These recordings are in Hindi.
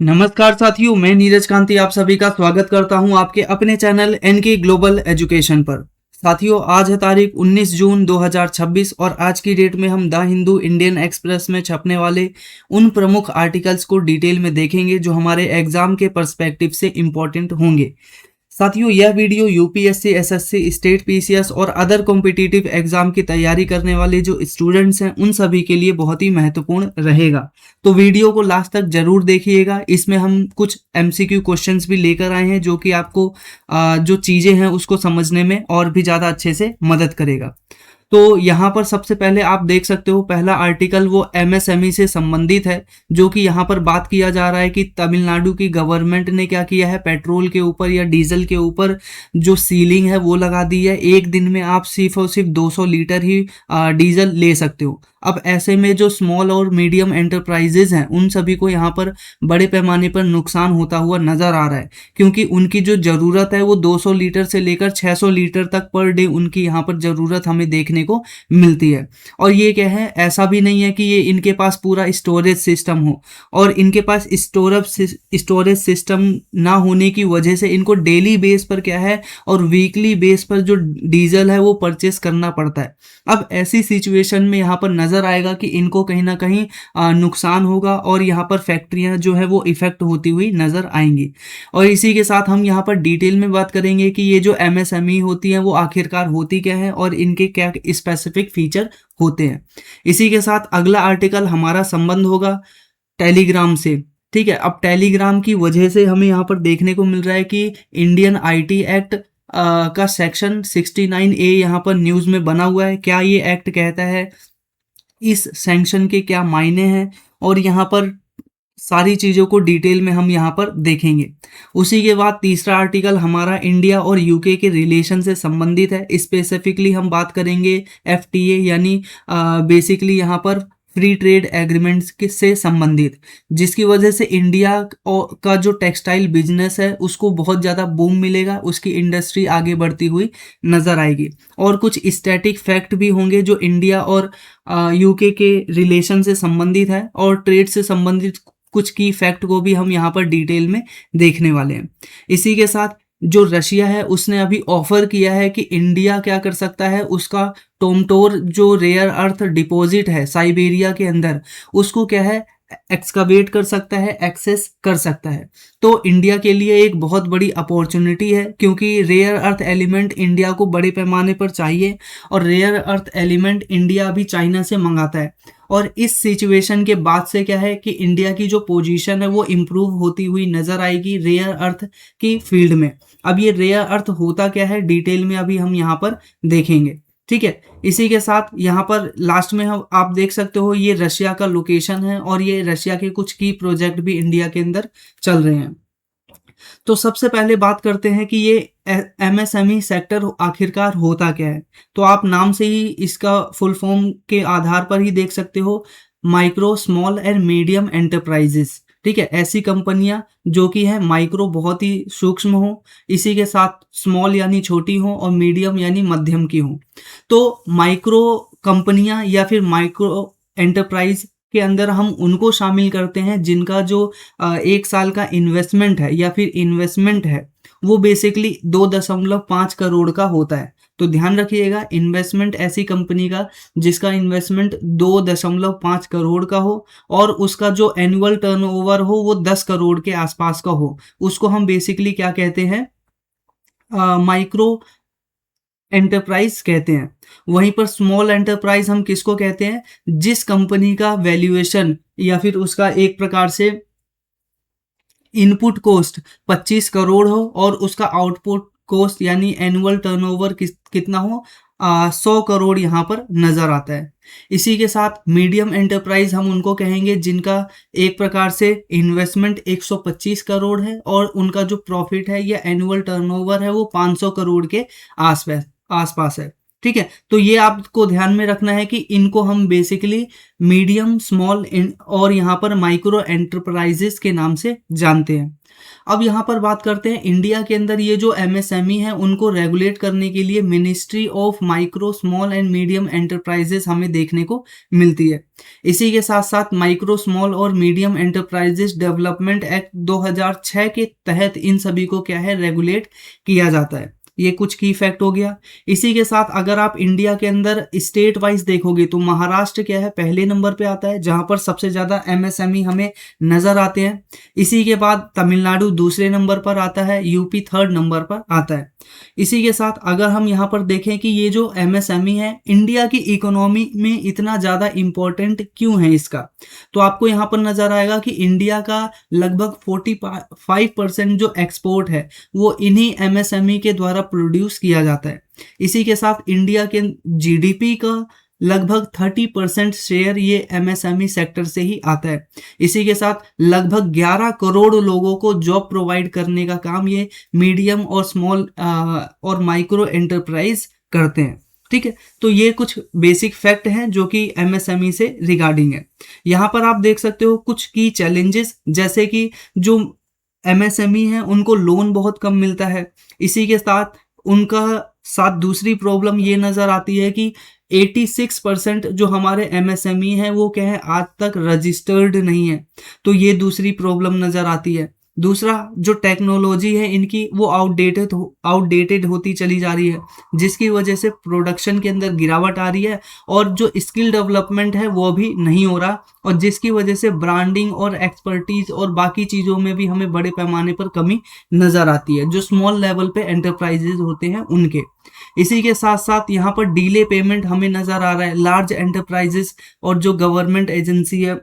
नमस्कार साथियों, मैं नीरज कांति आप सभी का स्वागत करता हूं आपके अपने चैनल एनके ग्लोबल एजुकेशन पर। साथियों, आज है तारीख 19 जून 2026 और आज की डेट में हम द हिंदू इंडियन एक्सप्रेस में छपने वाले उन प्रमुख आर्टिकल्स को डिटेल में देखेंगे जो हमारे एग्जाम के पर्सपेक्टिव से इम्पोर्टेंट होंगे। साथियों, यह video UPSC, SSC, state PCS और अदर कॉम्पिटिटिव एग्जाम की तैयारी करने वाले जो स्टूडेंट्स हैं उन सभी के लिए बहुत ही महत्वपूर्ण रहेगा। तो वीडियो को लास्ट तक जरूर देखिएगा। इसमें हम कुछ एमसीक्यू क्वेश्चंस भी लेकर आए हैं जो कि आपको जो चीजें हैं उसको समझने में और भी ज्यादा अच्छे से मदद करेगा। तो यहाँ पर सबसे पहले आप देख सकते हो, पहला आर्टिकल वो एमएसएमई से संबंधित है, जो कि यहाँ पर बात किया जा रहा है कि तमिलनाडु की गवर्नमेंट ने क्या किया है, पेट्रोल के ऊपर या डीजल के ऊपर जो सीलिंग है वो लगा दी है। एक दिन में आप सिर्फ और सिर्फ 200 लीटर ही डीजल ले सकते हो। अब ऐसे में जो स्मॉल और मीडियम एंटरप्राइजेज हैं उन सभी को यहाँ पर बड़े पैमाने पर नुकसान होता हुआ नजर आ रहा है, क्योंकि उनकी जो ज़रूरत है वो 200 लीटर से लेकर 600 लीटर तक पर डे उनकी यहाँ पर ज़रूरत हमें देखने को मिलती है। और ये क्या है, ऐसा भी नहीं है कि ये इनके पास पूरा स्टोरेज सिस्टम हो, और इनके पास स्टोरेज सिस्टम ना होने की वजह से इनको डेली बेस पर क्या है और वीकली बेस पर जो डीजल है वो परचेस करना पड़ता है। अब ऐसी सिचुएशन में यहाँ पर नजर आएगा कि इनको कहीं ना कहीं नुकसान होगा और यहाँ पर फैक्ट्रियां जो है वो इफेक्ट होती हुई नजर आएंगी। और इसी के साथ हम यहाँ पर डिटेल में बात करेंगे कि ये जो एमएसएमई होती है वो आखिरकार होती क्या है और इनके क्या स्पेसिफिक फीचर होते हैं। इसी के साथ अगला आर्टिकल हमारा संबंध होगा टेलीग्राम से। ठीक है, अब टेलीग्राम की वजह से हमें यहाँ पर देखने को मिल रहा है कि इंडियन आईटी एक्ट का सेक्शन 69A यहाँ पर न्यूज़ में बना हुआ है। क्या ये एक्ट कहता है, इस सैंक्शन के क्या मायने हैं, और यहाँ पर सारी चीज़ों को डिटेल में हम यहाँ पर देखेंगे। उसी के बाद तीसरा आर्टिकल हमारा इंडिया और यूके के रिलेशन से संबंधित है। स्पेसिफिकली हम बात करेंगे एफटीए यानी बेसिकली यहाँ पर फ्री ट्रेड एग्रीमेंट्स से संबंधित, जिसकी वजह से इंडिया का जो टेक्सटाइल बिजनेस है उसको बहुत ज़्यादा बूम मिलेगा, उसकी इंडस्ट्री आगे बढ़ती हुई नज़र आएगी। और कुछ स्टैटिक फैक्ट भी होंगे जो इंडिया और यूके के रिलेशन से संबंधित है, और ट्रेड से संबंधित कुछ की फैक्ट को भी हम यहाँ पर डिटेल में देखने वाले हैं। इसी के साथ जो रशिया है उसने अभी ऑफर किया है कि इंडिया क्या कर सकता है, उसका टोमटोर जो रेयर अर्थ डिपॉजिट है साइबेरिया के अंदर उसको क्या है एक्सकवेट कर सकता है, एक्सेस कर सकता है। तो इंडिया के लिए एक बहुत बड़ी अपॉर्चुनिटी है, क्योंकि रेयर अर्थ एलिमेंट इंडिया को बड़े पैमाने पर चाहिए, और रेयर अर्थ एलिमेंट इंडिया अभी चाइना से मंगाता है। और इस सिचुएशन के बाद से क्या है कि इंडिया की जो पोजीशन है वो इम्प्रूव होती हुई नजर आएगी रेयर अर्थ की फील्ड में। अब ये रेयर अर्थ होता क्या है डिटेल में अभी हम यहाँ पर देखेंगे। ठीक है, इसी के साथ यहाँ पर लास्ट में हम आप देख सकते हो ये रशिया का लोकेशन है, और ये रशिया के कुछ की प्रोजेक्ट भी इंडिया के अंदर चल रहे हैं। तो सबसे पहले बात करते हैं कि ये एमएसएमई सेक्टर आखिरकार होता क्या है। तो आप नाम से ही इसका फुल फॉर्म के आधार पर ही देख सकते हो, micro small and medium enterprises. ठीक है, ऐसी कंपनियां जो कि है माइक्रो बहुत ही सूक्ष्म हो, इसी के साथ स्मॉल यानी छोटी हो, और मीडियम यानी मध्यम की हो। तो माइक्रो कंपनियां या फिर माइक्रो एंटरप्राइज के अंदर हम उनको शामिल करते हैं जिनका जो 1 साल का इन्वेस्टमेंट है या फिर इन्वेस्टमेंट है वो बेसिकली 2.5 करोड़ का होता है। तो ध्यान रखिएगा, इन्वेस्टमेंट ऐसी कंपनी का जिसका इन्वेस्टमेंट 2.5 करोड़ का हो और उसका जो एनुअल टर्नओवर हो वो 10 करोड़ के आसपास का हो, उसको हम बेसिकली क्या कहते हैं, माइक्रो एंटरप्राइज कहते हैं। वहीं पर स्मॉल एंटरप्राइज हम किसको कहते हैं, जिस कंपनी का वैल्यूएशन या फिर उसका एक प्रकार से इनपुट कॉस्ट 25 करोड़ हो और उसका आउटपुट कॉस्ट यानी एनुअल टर्नओवर कितना हो, 100 करोड़ यहाँ पर नजर आता है। इसी के साथ मीडियम एंटरप्राइज हम उनको कहेंगे जिनका एक प्रकार से इन्वेस्टमेंट 125 करोड़ है और उनका जो प्रॉफिट है या एनुअल टर्नओवर है वो 500 करोड़ के आसपास है। ठीक है, तो ये आपको ध्यान में रखना है कि इनको हम बेसिकली मीडियम स्मॉल और यहाँ पर माइक्रो एंटरप्राइजेस के नाम से जानते हैं। अब यहाँ पर बात करते हैं इंडिया के अंदर ये जो एमएसएमई है उनको रेगुलेट करने के लिए ministry of micro small and medium enterprises हमें देखने को मिलती है। इसी के साथ साथ माइक्रो स्मॉल और मीडियम एंटरप्राइजेस डेवलपमेंट एक्ट 2006 के तहत इन सभी को क्या है रेगुलेट किया जाता है। ये कुछ की फैक्ट हो गया। इसी के साथ अगर आप इंडिया के अंदर स्टेट वाइज देखोगे तो महाराष्ट्र क्या है पहले नंबर पे आता है जहां पर सबसे ज्यादा एमएसएमई हमें नजर आते हैं। इसी के बाद तमिलनाडु दूसरे नंबर पर आता है, यूपी थर्ड नंबर पर आता है। इसी के साथ अगर हम यहाँ पर देखें कि ये जो एमएसएमई है इंडिया की इकोनॉमी में इतना ज्यादा इंपॉर्टेंट क्यों है इसका, तो आपको यहाँ पर नजर आएगा कि इंडिया का लगभग 45% जो एक्सपोर्ट है वो इन्हीं एमएसएमई के द्वारा प्रोड्यूस किया जाता है। इसी के साथ इंडिया के जीडीपी का लगभग 30% शेयर ये एमएसएमई सेक्टर से ही आता है। इसी के साथ लगभग 11 करोड़ लोगों को जॉब प्रोवाइड करने का काम ये मीडियम और स्मॉल और माइक्रो एंटरप्राइज करते हैं। ठीक है, तो ये कुछ बेसिक फैक्ट हैं जो कि एमएसएमई से रिगार्डिंग है। यहाँ पर आप देख सकते हो कुछ की चैलेंजेस, जैसे कि जो एमएसएमई है उनको लोन बहुत कम मिलता है। इसी के साथ उनका साथ दूसरी प्रॉब्लम ये नजर आती है कि 86% जो हमारे एमएसएमई हैं वो क्या है आज तक रजिस्टर्ड नहीं है, तो ये दूसरी प्रॉब्लम नजर आती है। दूसरा जो टेक्नोलॉजी है इनकी वो आउटडेटेड होती चली जा रही है, जिसकी वजह से प्रोडक्शन के अंदर गिरावट आ रही है और जो स्किल डेवलपमेंट है वो भी नहीं हो रहा, और जिसकी वजह से ब्रांडिंग और एक्सपर्टीज और बाकी चीज़ों में भी हमें बड़े पैमाने पर कमी नज़र आती है जो स्मॉल लेवल पे एंटरप्राइजेज होते हैं उनके। इसी के साथ साथ यहाँ पर डीले पेमेंट हमें नज़र आ रहा है लार्ज एंटरप्राइजेस और जो गवर्नमेंट एजेंसी है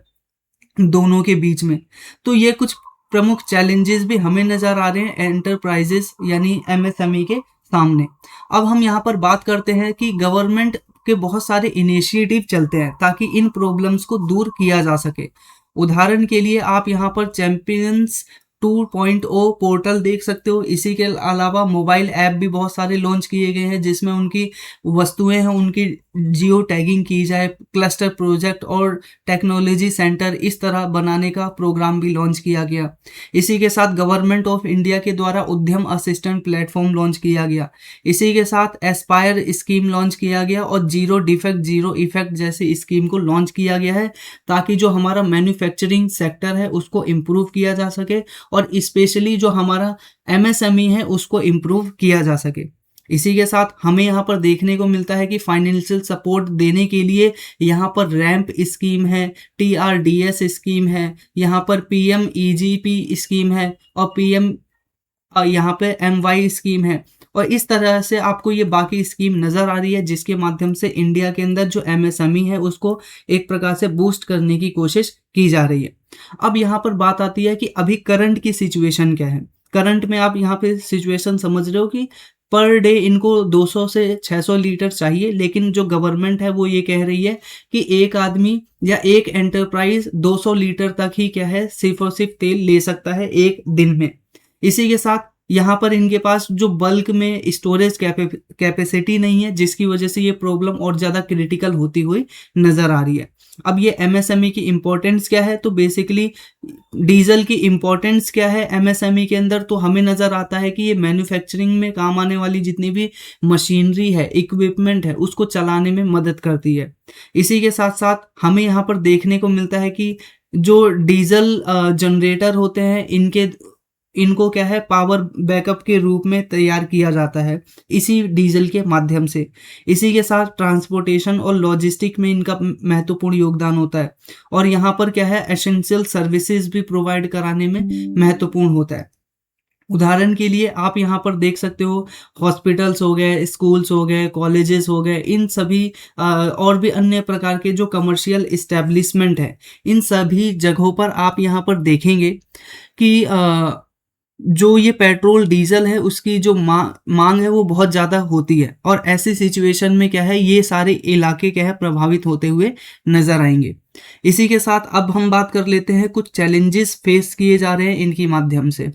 दोनों के बीच में। तो ये कुछ प्रमुख चैलेंजेस भी हमें नजर आ रहे हैं एंटरप्राइजेस यानी एमएसएमई के सामने। अब हम यहाँ पर बात करते हैं कि गवर्नमेंट के बहुत सारे इनिशिएटिव चलते हैं ताकि इन प्रॉब्लम्स को दूर किया जा सके। उदाहरण के लिए आप यहाँ पर चैंपियंस 2.0 पोर्टल देख सकते हो। इसी के अलावा मोबाइल ऐप भी बहुत सारे लॉन्च किए गए हैं जिसमें उनकी वस्तुएं हैं उनकी जियो टैगिंग की जाए। क्लस्टर प्रोजेक्ट और टेक्नोलॉजी सेंटर इस तरह बनाने का प्रोग्राम भी लॉन्च किया गया। इसी के साथ गवर्नमेंट ऑफ इंडिया के द्वारा उद्यम असिस्टेंट प्लेटफॉर्म लॉन्च किया गया। इसी के साथ एस्पायर स्कीम लॉन्च किया गया और जीरो डिफेक्ट जीरो इफेक्ट जैसी स्कीम को लॉन्च किया गया है ताकि जो हमारा मैन्युफैक्चरिंग सेक्टर है उसको इम्प्रूव किया जा सके और स्पेशली जो हमारा एमएसएमई है उसको इम्प्रूव किया जा सके। इसी के साथ हमें यहाँ पर देखने को मिलता है कि फाइनेंशियल सपोर्ट देने के लिए यहाँ पर रैंप स्कीम है, टीआरडीएस स्कीम है, यहाँ पर पीएमईजीपी स्कीम है और पीएम यहाँ पे एमवाई स्कीम है, और इस तरह से आपको ये बाकी स्कीम नज़र आ रही है जिसके माध्यम से इंडिया के अंदर जो एमएसएमई है उसको एक प्रकार से बूस्ट करने की कोशिश की जा रही है। अब यहाँ पर बात आती है कि अभी करंट की सिचुएशन क्या है। करंट में आप यहाँ पे सिचुएशन समझ रहे हो कि पर डे इनको 200 से 600 लीटर चाहिए, लेकिन जो गवर्नमेंट है वो ये कह रही है कि एक आदमी या एक एंटरप्राइज 200 लीटर तक ही क्या है सिर्फ और सिर्फ तेल ले सकता है एक दिन में। इसी के साथ यहाँ पर इनके पास जो बल्क में स्टोरेज कैपेसिटी नहीं है जिसकी वजह से ये प्रॉब्लम और ज़्यादा क्रिटिकल होती हुई नज़र आ रही है। अब ये एमएसएमई की इम्पोर्टेंस क्या है, तो बेसिकली डीजल की इम्पोर्टेंस क्या है एमएसएमई के अंदर, तो हमें नज़र आता है कि ये मैन्युफैक्चरिंग में काम आने वाली जितनी भी मशीनरी है इक्विपमेंट है उसको चलाने में मदद करती है। इसी के साथ साथ हमें यहाँ पर देखने को मिलता है कि जो डीजल जनरेटर होते हैं इनको क्या है पावर बैकअप के रूप में तैयार किया जाता है इसी डीजल के माध्यम से। इसी के साथ ट्रांसपोर्टेशन और लॉजिस्टिक में इनका महत्वपूर्ण योगदान होता है और यहाँ पर क्या है एसेंशियल सर्विसेज भी प्रोवाइड कराने में महत्वपूर्ण होता है। उदाहरण के लिए आप यहाँ पर देख सकते हो हॉस्पिटल्स हो गए, स्कूल्स हो गए, कॉलेजेस हो गए, इन सभी और भी अन्य प्रकार के जो कमर्शियल इस्टेब्लिशमेंट है इन सभी जगहों पर आप यहाँ पर देखेंगे कि जो ये पेट्रोल डीजल है उसकी जो मांग है वो बहुत ज़्यादा होती है, और ऐसी सिचुएशन में क्या है, ये सारे इलाके क्या है प्रभावित होते हुए नजर आएंगे। इसी के साथ अब हम बात कर लेते हैं कुछ चैलेंजेस फेस किए जा रहे हैं इनकी माध्यम से।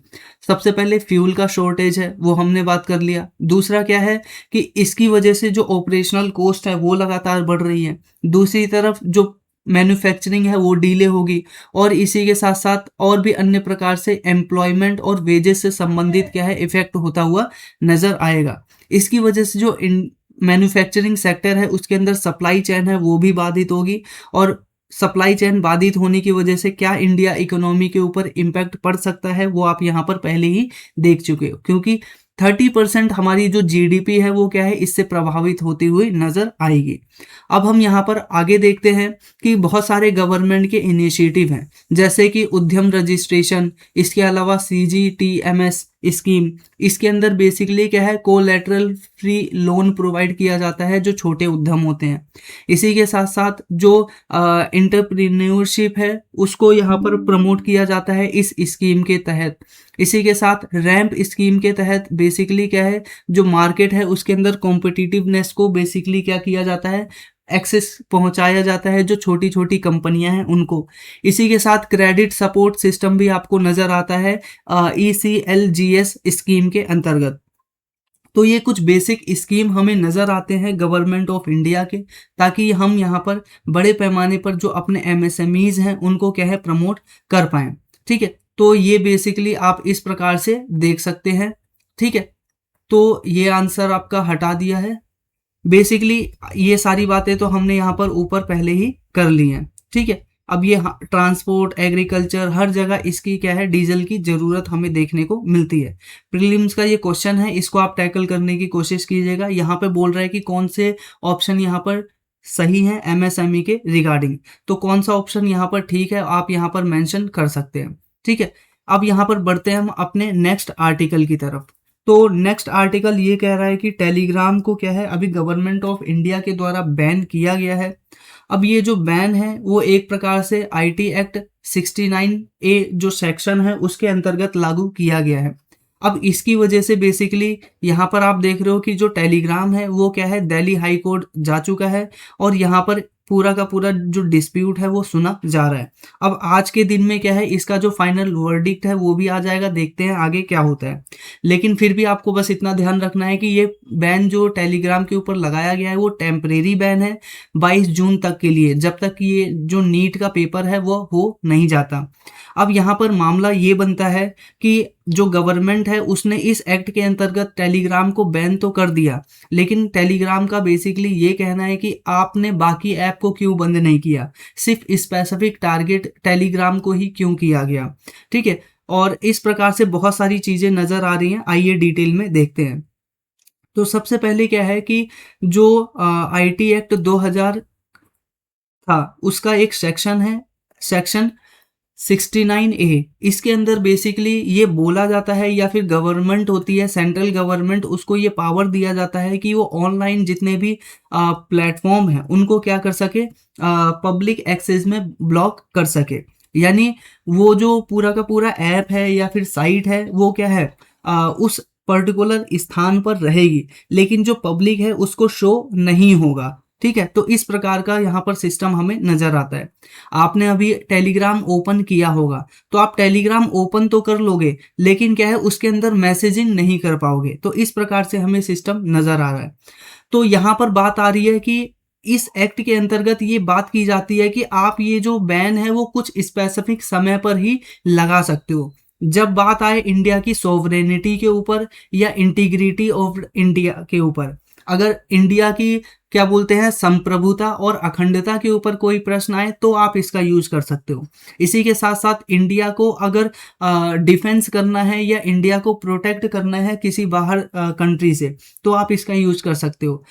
सबसे पहले फ्यूल का शॉर्टेज है, वो हमने बात कर लिया। दूसरा क्या है कि इसकी वजह से जो ऑपरेशनल कॉस्ट है वो लगातार बढ़ रही है। दूसरी तरफ जो मैन्युफैक्चरिंग है वो डिले होगी, और इसी के साथ साथ और भी अन्य प्रकार से एम्प्लॉयमेंट और वेजेस से संबंधित क्या है इफेक्ट होता हुआ नजर आएगा। इसकी वजह से जो मैन्युफैक्चरिंग सेक्टर है उसके अंदर सप्लाई चेन है वो भी बाधित होगी, और सप्लाई चेन बाधित होने की वजह से क्या इंडिया इकोनॉमी के ऊपर इम्पैक्ट पड़ सकता है वो आप यहाँ पर पहले ही देख चुके हो, क्योंकि 30% हमारी जो जीडीपी है वो क्या है इससे प्रभावित होती हुई नजर आएगी। अब हम यहाँ पर आगे देखते हैं कि बहुत सारे गवर्नमेंट के इनिशिएटिव हैं, जैसे कि उद्यम रजिस्ट्रेशन, इसके अलावा CGTMS स्कीम। इसके अंदर बेसिकली क्या है, कोलैटरल फ्री लोन प्रोवाइड किया जाता है जो छोटे उद्यम होते हैं। इसी के साथ साथ जो एंटरप्रेन्योरशिप है उसको यहाँ पर प्रमोट किया जाता है इस स्कीम के तहत। इसी के साथ रैंप स्कीम के तहत बेसिकली क्या है, जो मार्केट है उसके अंदर कॉम्पिटिटिवनेस को बेसिकली क्या किया जाता है, एक्सेस पहुंचाया जाता है जो छोटी छोटी कंपनियां हैं उनको। इसी के साथ क्रेडिट सपोर्ट सिस्टम भी आपको नजर आता है ECLGS स्कीम के अंतर्गत। तो ये कुछ बेसिक स्कीम हमें नजर आते हैं गवर्नमेंट ऑफ इंडिया के, ताकि हम यहाँ पर बड़े पैमाने पर जो अपने MSMEs हैं उनको क्या है प्रमोट कर पाएं। ठीक है, तो ये बेसिकली आप इस प्रकार से देख सकते हैं। ठीक है, तो ये आंसर आपका हटा दिया है। बेसिकली ये सारी बातें तो हमने यहाँ पर ऊपर पहले ही कर ली हैं। ठीक है, अब ये ट्रांसपोर्ट, एग्रीकल्चर, हर जगह इसकी क्या है डीजल की जरूरत हमें देखने को मिलती है। प्रीलिम्स का ये क्वेश्चन है, इसको आप टैकल करने की कोशिश कीजिएगा। यहाँ पे बोल रहा है कि कौन से ऑप्शन यहाँ पर सही है MSME के रिगार्डिंग, तो कौन सा ऑप्शन यहाँ पर ठीक है आप यहाँ पर मेंशन कर सकते हैं। ठीक है, अब यहाँ पर बढ़ते हैं हम अपने नेक्स्ट आर्टिकल की तरफ। तो नेक्स्ट आर्टिकल ये कह रहा है कि टेलीग्राम को क्या है अभी गवर्नमेंट ऑफ इंडिया के द्वारा बैन किया गया है। अब ये जो बैन है वो एक प्रकार से IT एक्ट 69A जो सेक्शन है उसके अंतर्गत लागू किया गया है। अब इसकी वजह से बेसिकली यहाँ पर आप देख रहे हो कि जो टेलीग्राम है वो क्या है दिल्ली हाई कोर्ट जा चुका है, और यहाँ पर पूरा का पूरा जो डिस्प्यूट है वो सुना जा रहा है। अब आज के दिन में क्या है इसका जो फाइनल वर्डिक्ट है वो भी आ जाएगा, देखते हैं आगे क्या होता है। लेकिन फिर भी आपको बस इतना ध्यान रखना है कि ये बैन जो टेलीग्राम के ऊपर लगाया गया है वो टेम्परेरी बैन है 22 जून तक के लिए, जब तक ये जो नीट का पेपर है वो हो नहीं जाता। अब यहाँ पर मामला ये बनता है कि जो गवर्नमेंट है उसने इस एक्ट के अंतर्गत टेलीग्राम को बैन तो कर दिया, लेकिन टेलीग्राम का बेसिकली ये कहना है कि आपने बाकी ऐप को क्यों बंद नहीं किया, सिर्फ स्पेसिफिक टारगेट टेलीग्राम को ही क्यों किया गया। ठीक है, और इस प्रकार से बहुत सारी चीजें नजर आ रही हैं, आइए डिटेल में देखते हैं। तो सबसे पहले क्या है कि जो IT एक्ट 2000 था उसका एक सेक्शन है, सेक्शन 69A। इसके अंदर बेसिकली ये बोला जाता है, या फिर गवर्नमेंट होती है सेंट्रल गवर्नमेंट, उसको ये पावर दिया जाता है कि वो ऑनलाइन जितने भी प्लेटफॉर्म हैं उनको क्या कर सके, पब्लिक एक्सेस में ब्लॉक कर सके। यानी वो जो पूरा का पूरा ऐप है या फिर साइट है वो क्या है उस पर्टिकुलर स्थान पर रहेगी, लेकिन जो पब्लिक है उसको शो नहीं होगा। ठीक है, तो इस प्रकार का यहाँ पर सिस्टम हमें नजर आता है। आपने अभी टेलीग्राम ओपन किया होगा, तो आप टेलीग्राम ओपन तो कर लोगे लेकिन क्या है उसके अंदर मैसेजिंग नहीं कर पाओगे, तो इस प्रकार से हमें सिस्टम नजर आ रहा है। तो यहाँ पर बात आ रही है कि इस एक्ट के अंतर्गत ये बात की जाती है कि आप ये जो बैन है वो कुछ स्पेसिफिक समय पर ही लगा सकते हो, जब बात आए इंडिया की सोवरेनिटी के ऊपर या इंटीग्रिटी ऑफ इंडिया के ऊपर। अगर इंडिया की क्या बोलते हैं संप्रभुता और अखंडता के ऊपर कोई प्रश्न आए तो आप इसका यूज कर सकते हो। इसी के साथ साथ इंडिया को अगर डिफेंस करना है या इंडिया को प्रोटेक्ट करना है किसी बाहर कंट्री से, तो आप इसका यूज कर सकते हो।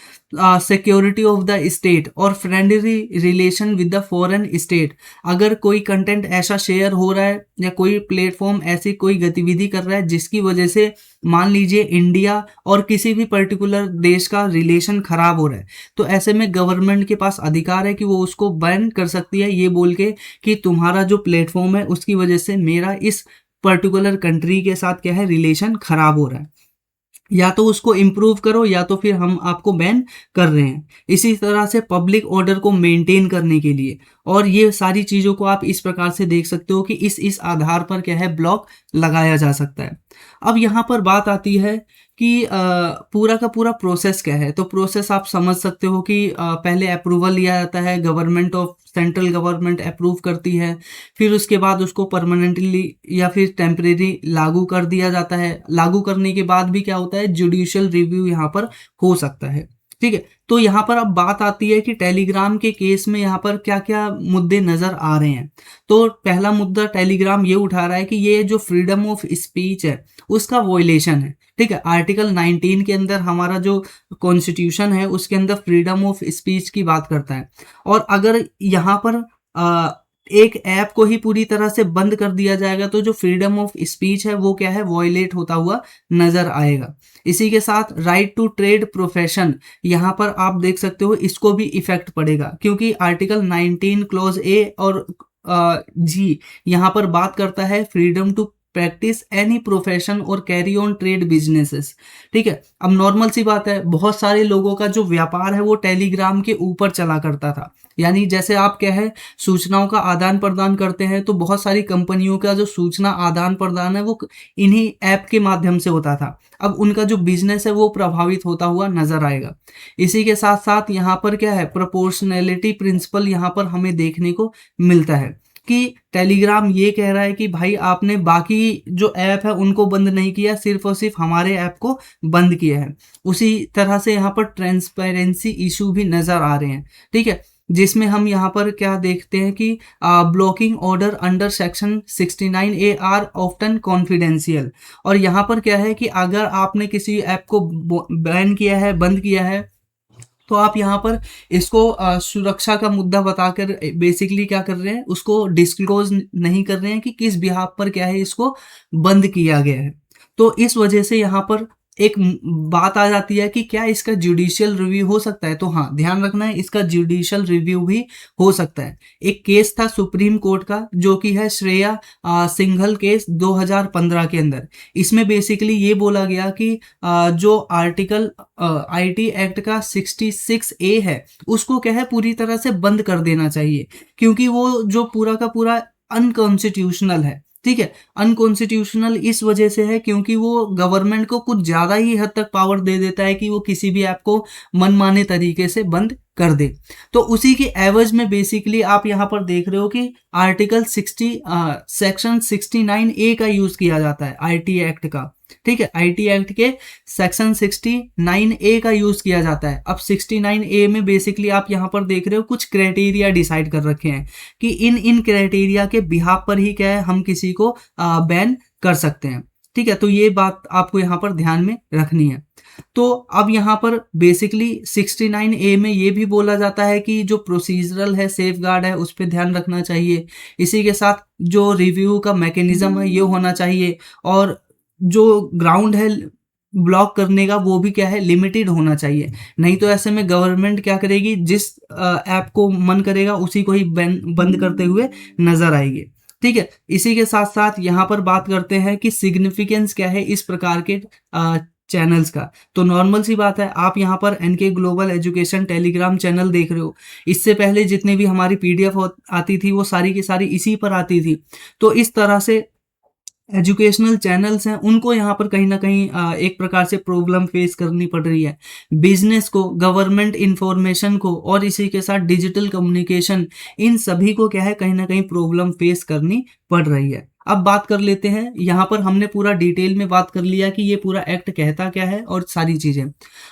सिक्योरिटी ऑफ द स्टेट और friendly relation with the foreign state, अगर कोई कंटेंट ऐसा शेयर हो रहा है या कोई प्लेटफॉर्म ऐसी कोई गतिविधि कर रहा है जिसकी वजह से मान लीजिए इंडिया और किसी भी पर्टिकुलर देश का रिलेशन खराब हो रहा है, तो ऐसे में गवर्नमेंट के पास अधिकार है कि वो उसको बैन कर सकती है, ये बोल के कि तुम्हारा जो प्लेटफॉर्म है उसकी वजह से मेरा इस पर्टिकुलर कंट्री के साथ क्या है रिलेशन खराब हो रहा है, या तो उसको इम्प्रूव करो या तो फिर हम आपको बैन कर रहे हैं। इसी तरह से पब्लिक ऑर्डर को मेंटेन करने के लिए, और ये सारी चीज़ों को आप इस प्रकार से देख सकते हो कि इस आधार पर क्या है ब्लॉक लगाया जा सकता है। अब यहाँ पर बात आती है कि पूरा का पूरा प्रोसेस क्या है। तो प्रोसेस आप समझ सकते हो कि पहले अप्रूवल लिया जाता है, government of central government approve करती है, फिर उसके बाद उसको परमानेंटली या फिर टेम्परेरी लागू कर दिया जाता है। लागू करने के बाद भी क्या होता है, जुडिशियल रिव्यू यहाँ पर हो सकता है। ठीक है, तो यहाँ पर अब बात आती है कि टेलीग्राम के केस में यहाँ पर क्या क्या मुद्दे नजर आ रहे हैं। तो पहला मुद्दा टेलीग्राम ये उठा रहा है कि ये जो फ्रीडम ऑफ स्पीच है उसका वॉयलेशन है। ठीक है, आर्टिकल 19 के अंदर हमारा जो कॉन्स्टिट्यूशन है उसके अंदर फ्रीडम ऑफ स्पीच की बात करता है, और अगर यहाँ पर एक ऐप को ही पूरी तरह से बंद कर दिया जाएगा तो जो फ्रीडम ऑफ स्पीच है वो क्या है वॉयलेट होता हुआ नजर आएगा। इसी के साथ राइट टू ट्रेड प्रोफेशन, यहाँ पर आप देख सकते हो इसको भी इफेक्ट पड़ेगा, क्योंकि आर्टिकल 19 क्लॉज ए और जी यहाँ पर बात करता है freedom to practice any profession और कैरी ऑन ट्रेड बिजनेसेस। ठीक है, अब नॉर्मल सी बात है, बहुत सारे लोगों का जो व्यापार है वो टेलीग्राम के ऊपर चला करता था। यानी जैसे आप क्या है सूचनाओं का आदान प्रदान करते हैं, तो बहुत सारी कंपनियों का जो सूचना आदान प्रदान है वो इन्हीं ऐप के माध्यम से होता था। अब उनका जो बिजनेस है वो प्रभावित होता हुआ नजर आएगा। इसी के साथ साथ यहाँ पर क्या है प्रोपोर्शनैलिटी प्रिंसिपल यहाँ पर हमें देखने को मिलता है कि टेलीग्राम ये कह रहा है कि भाई आपने बाकी जो ऐप है उनको बंद नहीं किया, सिर्फ और सिर्फ हमारे ऐप को बंद किया है। उसी तरह से यहाँ पर ट्रांसपेरेंसी इशू भी नजर आ रहे हैं। ठीक है, जिसमें हम यहाँ पर क्या देखते हैं कि blocking order under section 69A are often confidential, और यहाँ पर क्या है कि अगर आपने किसी ऐप को बैन किया है, बंद किया है, तो आप यहाँ पर इसको सुरक्षा का मुद्दा बताकर बेसिकली क्या कर रहे हैं उसको डिस्क्लोज नहीं कर रहे हैं कि किस बिहाफ पर क्या है इसको बंद किया गया है। तो इस वजह से यहाँ पर एक बात आ जाती है कि क्या इसका जुडिशियल रिव्यू हो सकता है। तो हाँ, ध्यान रखना है इसका जुडिशियल रिव्यू भी हो सकता है। एक केस था सुप्रीम कोर्ट का जो कि है श्रेया सिंघल केस 2015 के अंदर। इसमें बेसिकली ये बोला गया कि जो आर्टिकल आईटी एक्ट का 66A है उसको क्या है पूरी तरह से बंद कर देना चाहिए, क्योंकि वो जो पूरा का पूरा अनकॉन्स्टिट्यूशनल है। ठीक है, अनकॉन्स्टिट्यूशनल इस वजह से है क्योंकि वो गवर्नमेंट को कुछ ज्यादा ही हद तक पावर दे देता है कि वो किसी भी ऐप को मनमाने तरीके से बंद कर दे। तो उसी के एवज में बेसिकली आप यहाँ पर देख रहे हो कि आर्टिकल 60 सेक्शन 69A का यूज किया जाता है आईटी एक्ट का। ठीक है, आईटी एक्ट के सेक्शन 69A का यूज किया जाता है। अब 69A में बेसिकली आप यहाँ पर देख रहे हो कुछ क्राइटेरिया डिसाइड कर रखे हैं कि इन क्राइटेरिया के बिहाफ पर ही क्या है हम किसी को बैन कर सकते हैं। ठीक है, तो ये बात आपको यहाँ पर ध्यान में रखनी है। तो अब यहाँ पर बेसिकली 69A में ये भी बोला जाता है कि जो प्रोसीजरल है सेफ गार्ड है उस पर ध्यान रखना चाहिए। इसी के साथ जो रिव्यू का मैकेनिज्म है ये होना चाहिए, और जो ग्राउंड है ब्लॉक करने का वो भी क्या है लिमिटेड होना चाहिए। नहीं तो ऐसे में गवर्नमेंट क्या करेगी, जिस ऐप को मन करेगा उसी को ही बंद करते हुए नजर आएगी। ठीक है, इसी के साथ साथ यहाँ पर बात करते हैं कि सिग्निफिकेंस क्या है इस प्रकार के चैनल्स का। तो नॉर्मल सी बात है, आप यहाँ पर NK global education telegram channel देख रहे हो। इससे पहले जितने भी हमारी पीडीएफ आती थी वो सारी की सारी इसी पर आती थी। तो इस तरह से एजुकेशनल चैनल्स हैं उनको यहाँ पर कहीं ना कहीं एक प्रकार से प्रॉब्लम फेस करनी पड़ रही है। बिजनेस को, गवर्नमेंट इंफॉर्मेशन को, और इसी के साथ डिजिटल कम्युनिकेशन, इन सभी को क्या है कहीं ना कहीं प्रॉब्लम फेस करनी पड़ रही है। अब बात कर लेते हैं, यहाँ पर हमने पूरा डिटेल में बात कर लिया कि ये पूरा एक्ट कहता क्या है और सारी चीजें।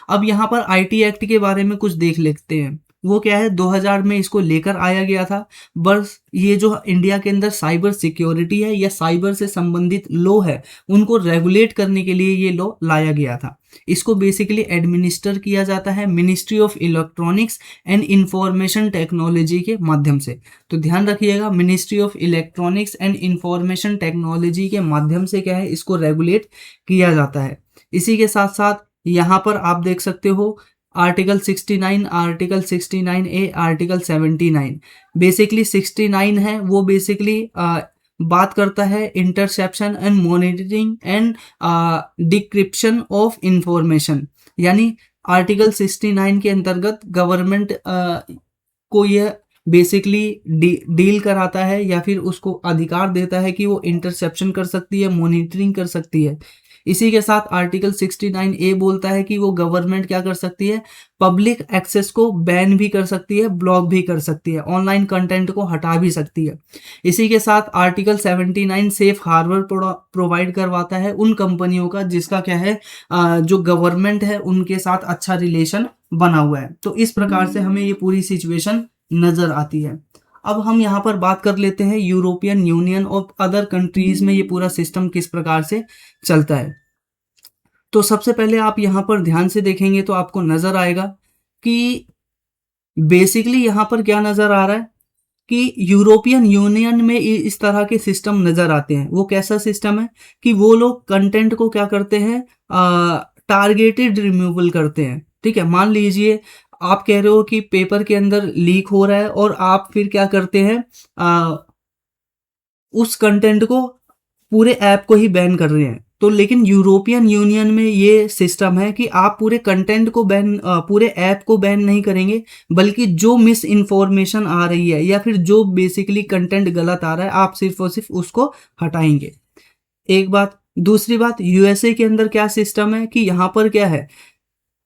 अब यहाँ पर आईटी एक्ट के बारे में कुछ देख लेते हैं। वो क्या है 2000 में इसको लेकर आया गया था। बस ये जो इंडिया के अंदर साइबर सिक्योरिटी है या साइबर से संबंधित लॉ है उनको रेगुलेट करने के लिए ये लॉ लाया गया था। इसको बेसिकली एडमिनिस्टर किया जाता है ministry of electronics and information technology के माध्यम से। तो ध्यान रखिएगा, ministry of electronics and information technology के माध्यम से क्या है इसको रेगुलेट किया जाता है। इसी के साथ साथ यहाँ पर आप देख सकते हो article 69, article 69A, article 79। Basically 69 है वो बेसिकली बात करता है interception and monitoring and decryption of information, यानी आर्टिकल 69 के अंतर्गत गवर्नमेंट को यह बेसिकली डील कराता है या फिर उसको अधिकार देता है कि वो इंटरसेप्शन कर सकती है, मॉनिटरिंग कर सकती है। इसी के साथ आर्टिकल 69A बोलता है कि वो गवर्नमेंट क्या कर सकती है, पब्लिक एक्सेस को बैन भी कर सकती है, ब्लॉक भी कर सकती है, ऑनलाइन कंटेंट को हटा भी सकती है। इसी के साथ आर्टिकल 79 सेफ हार्बर प्रोवाइड करवाता है उन कंपनियों का जिसका क्या है, जो गवर्नमेंट है उनके साथ अच्छा रिलेशन बना हुआ है। तो इस प्रकार से हमें ये पूरी सिचुएशन नजर आती है। अब हम यहाँ पर बात कर लेते हैं यूरोपियन यूनियन और अदर कंट्रीज में ये पूरा सिस्टम किस प्रकार से चलता है। तो सबसे पहले आप यहाँ पर ध्यान से देखेंगे तो आपको नजर आएगा कि बेसिकली यहाँ पर क्या नजर आ रहा है कि यूरोपियन यूनियन में इस तरह के सिस्टम नजर आते हैं। वो कैसा सिस्टम है कि वो लोग कंटेंट को क्या करते हैं, टारगेटेड रिमूवल करते हैं। ठीक है, मान लीजिए आप कह रहे हो कि पेपर के अंदर लीक हो रहा है और आप फिर क्या करते हैं, उस कंटेंट को पूरे ऐप को ही बैन कर रहे हैं। तो लेकिन यूरोपियन यूनियन में ये सिस्टम है कि आप पूरे कंटेंट को बैन, पूरे ऐप को बैन नहीं करेंगे, बल्कि जो मिस इन्फॉर्मेशन आ रही है या फिर जो बेसिकली कंटेंट गलत आ रहा है आप सिर्फ और सिर्फ उसको हटाएंगे। एक बात। दूसरी बात, यूएसए के अंदर क्या सिस्टम है कि यहाँ पर क्या है,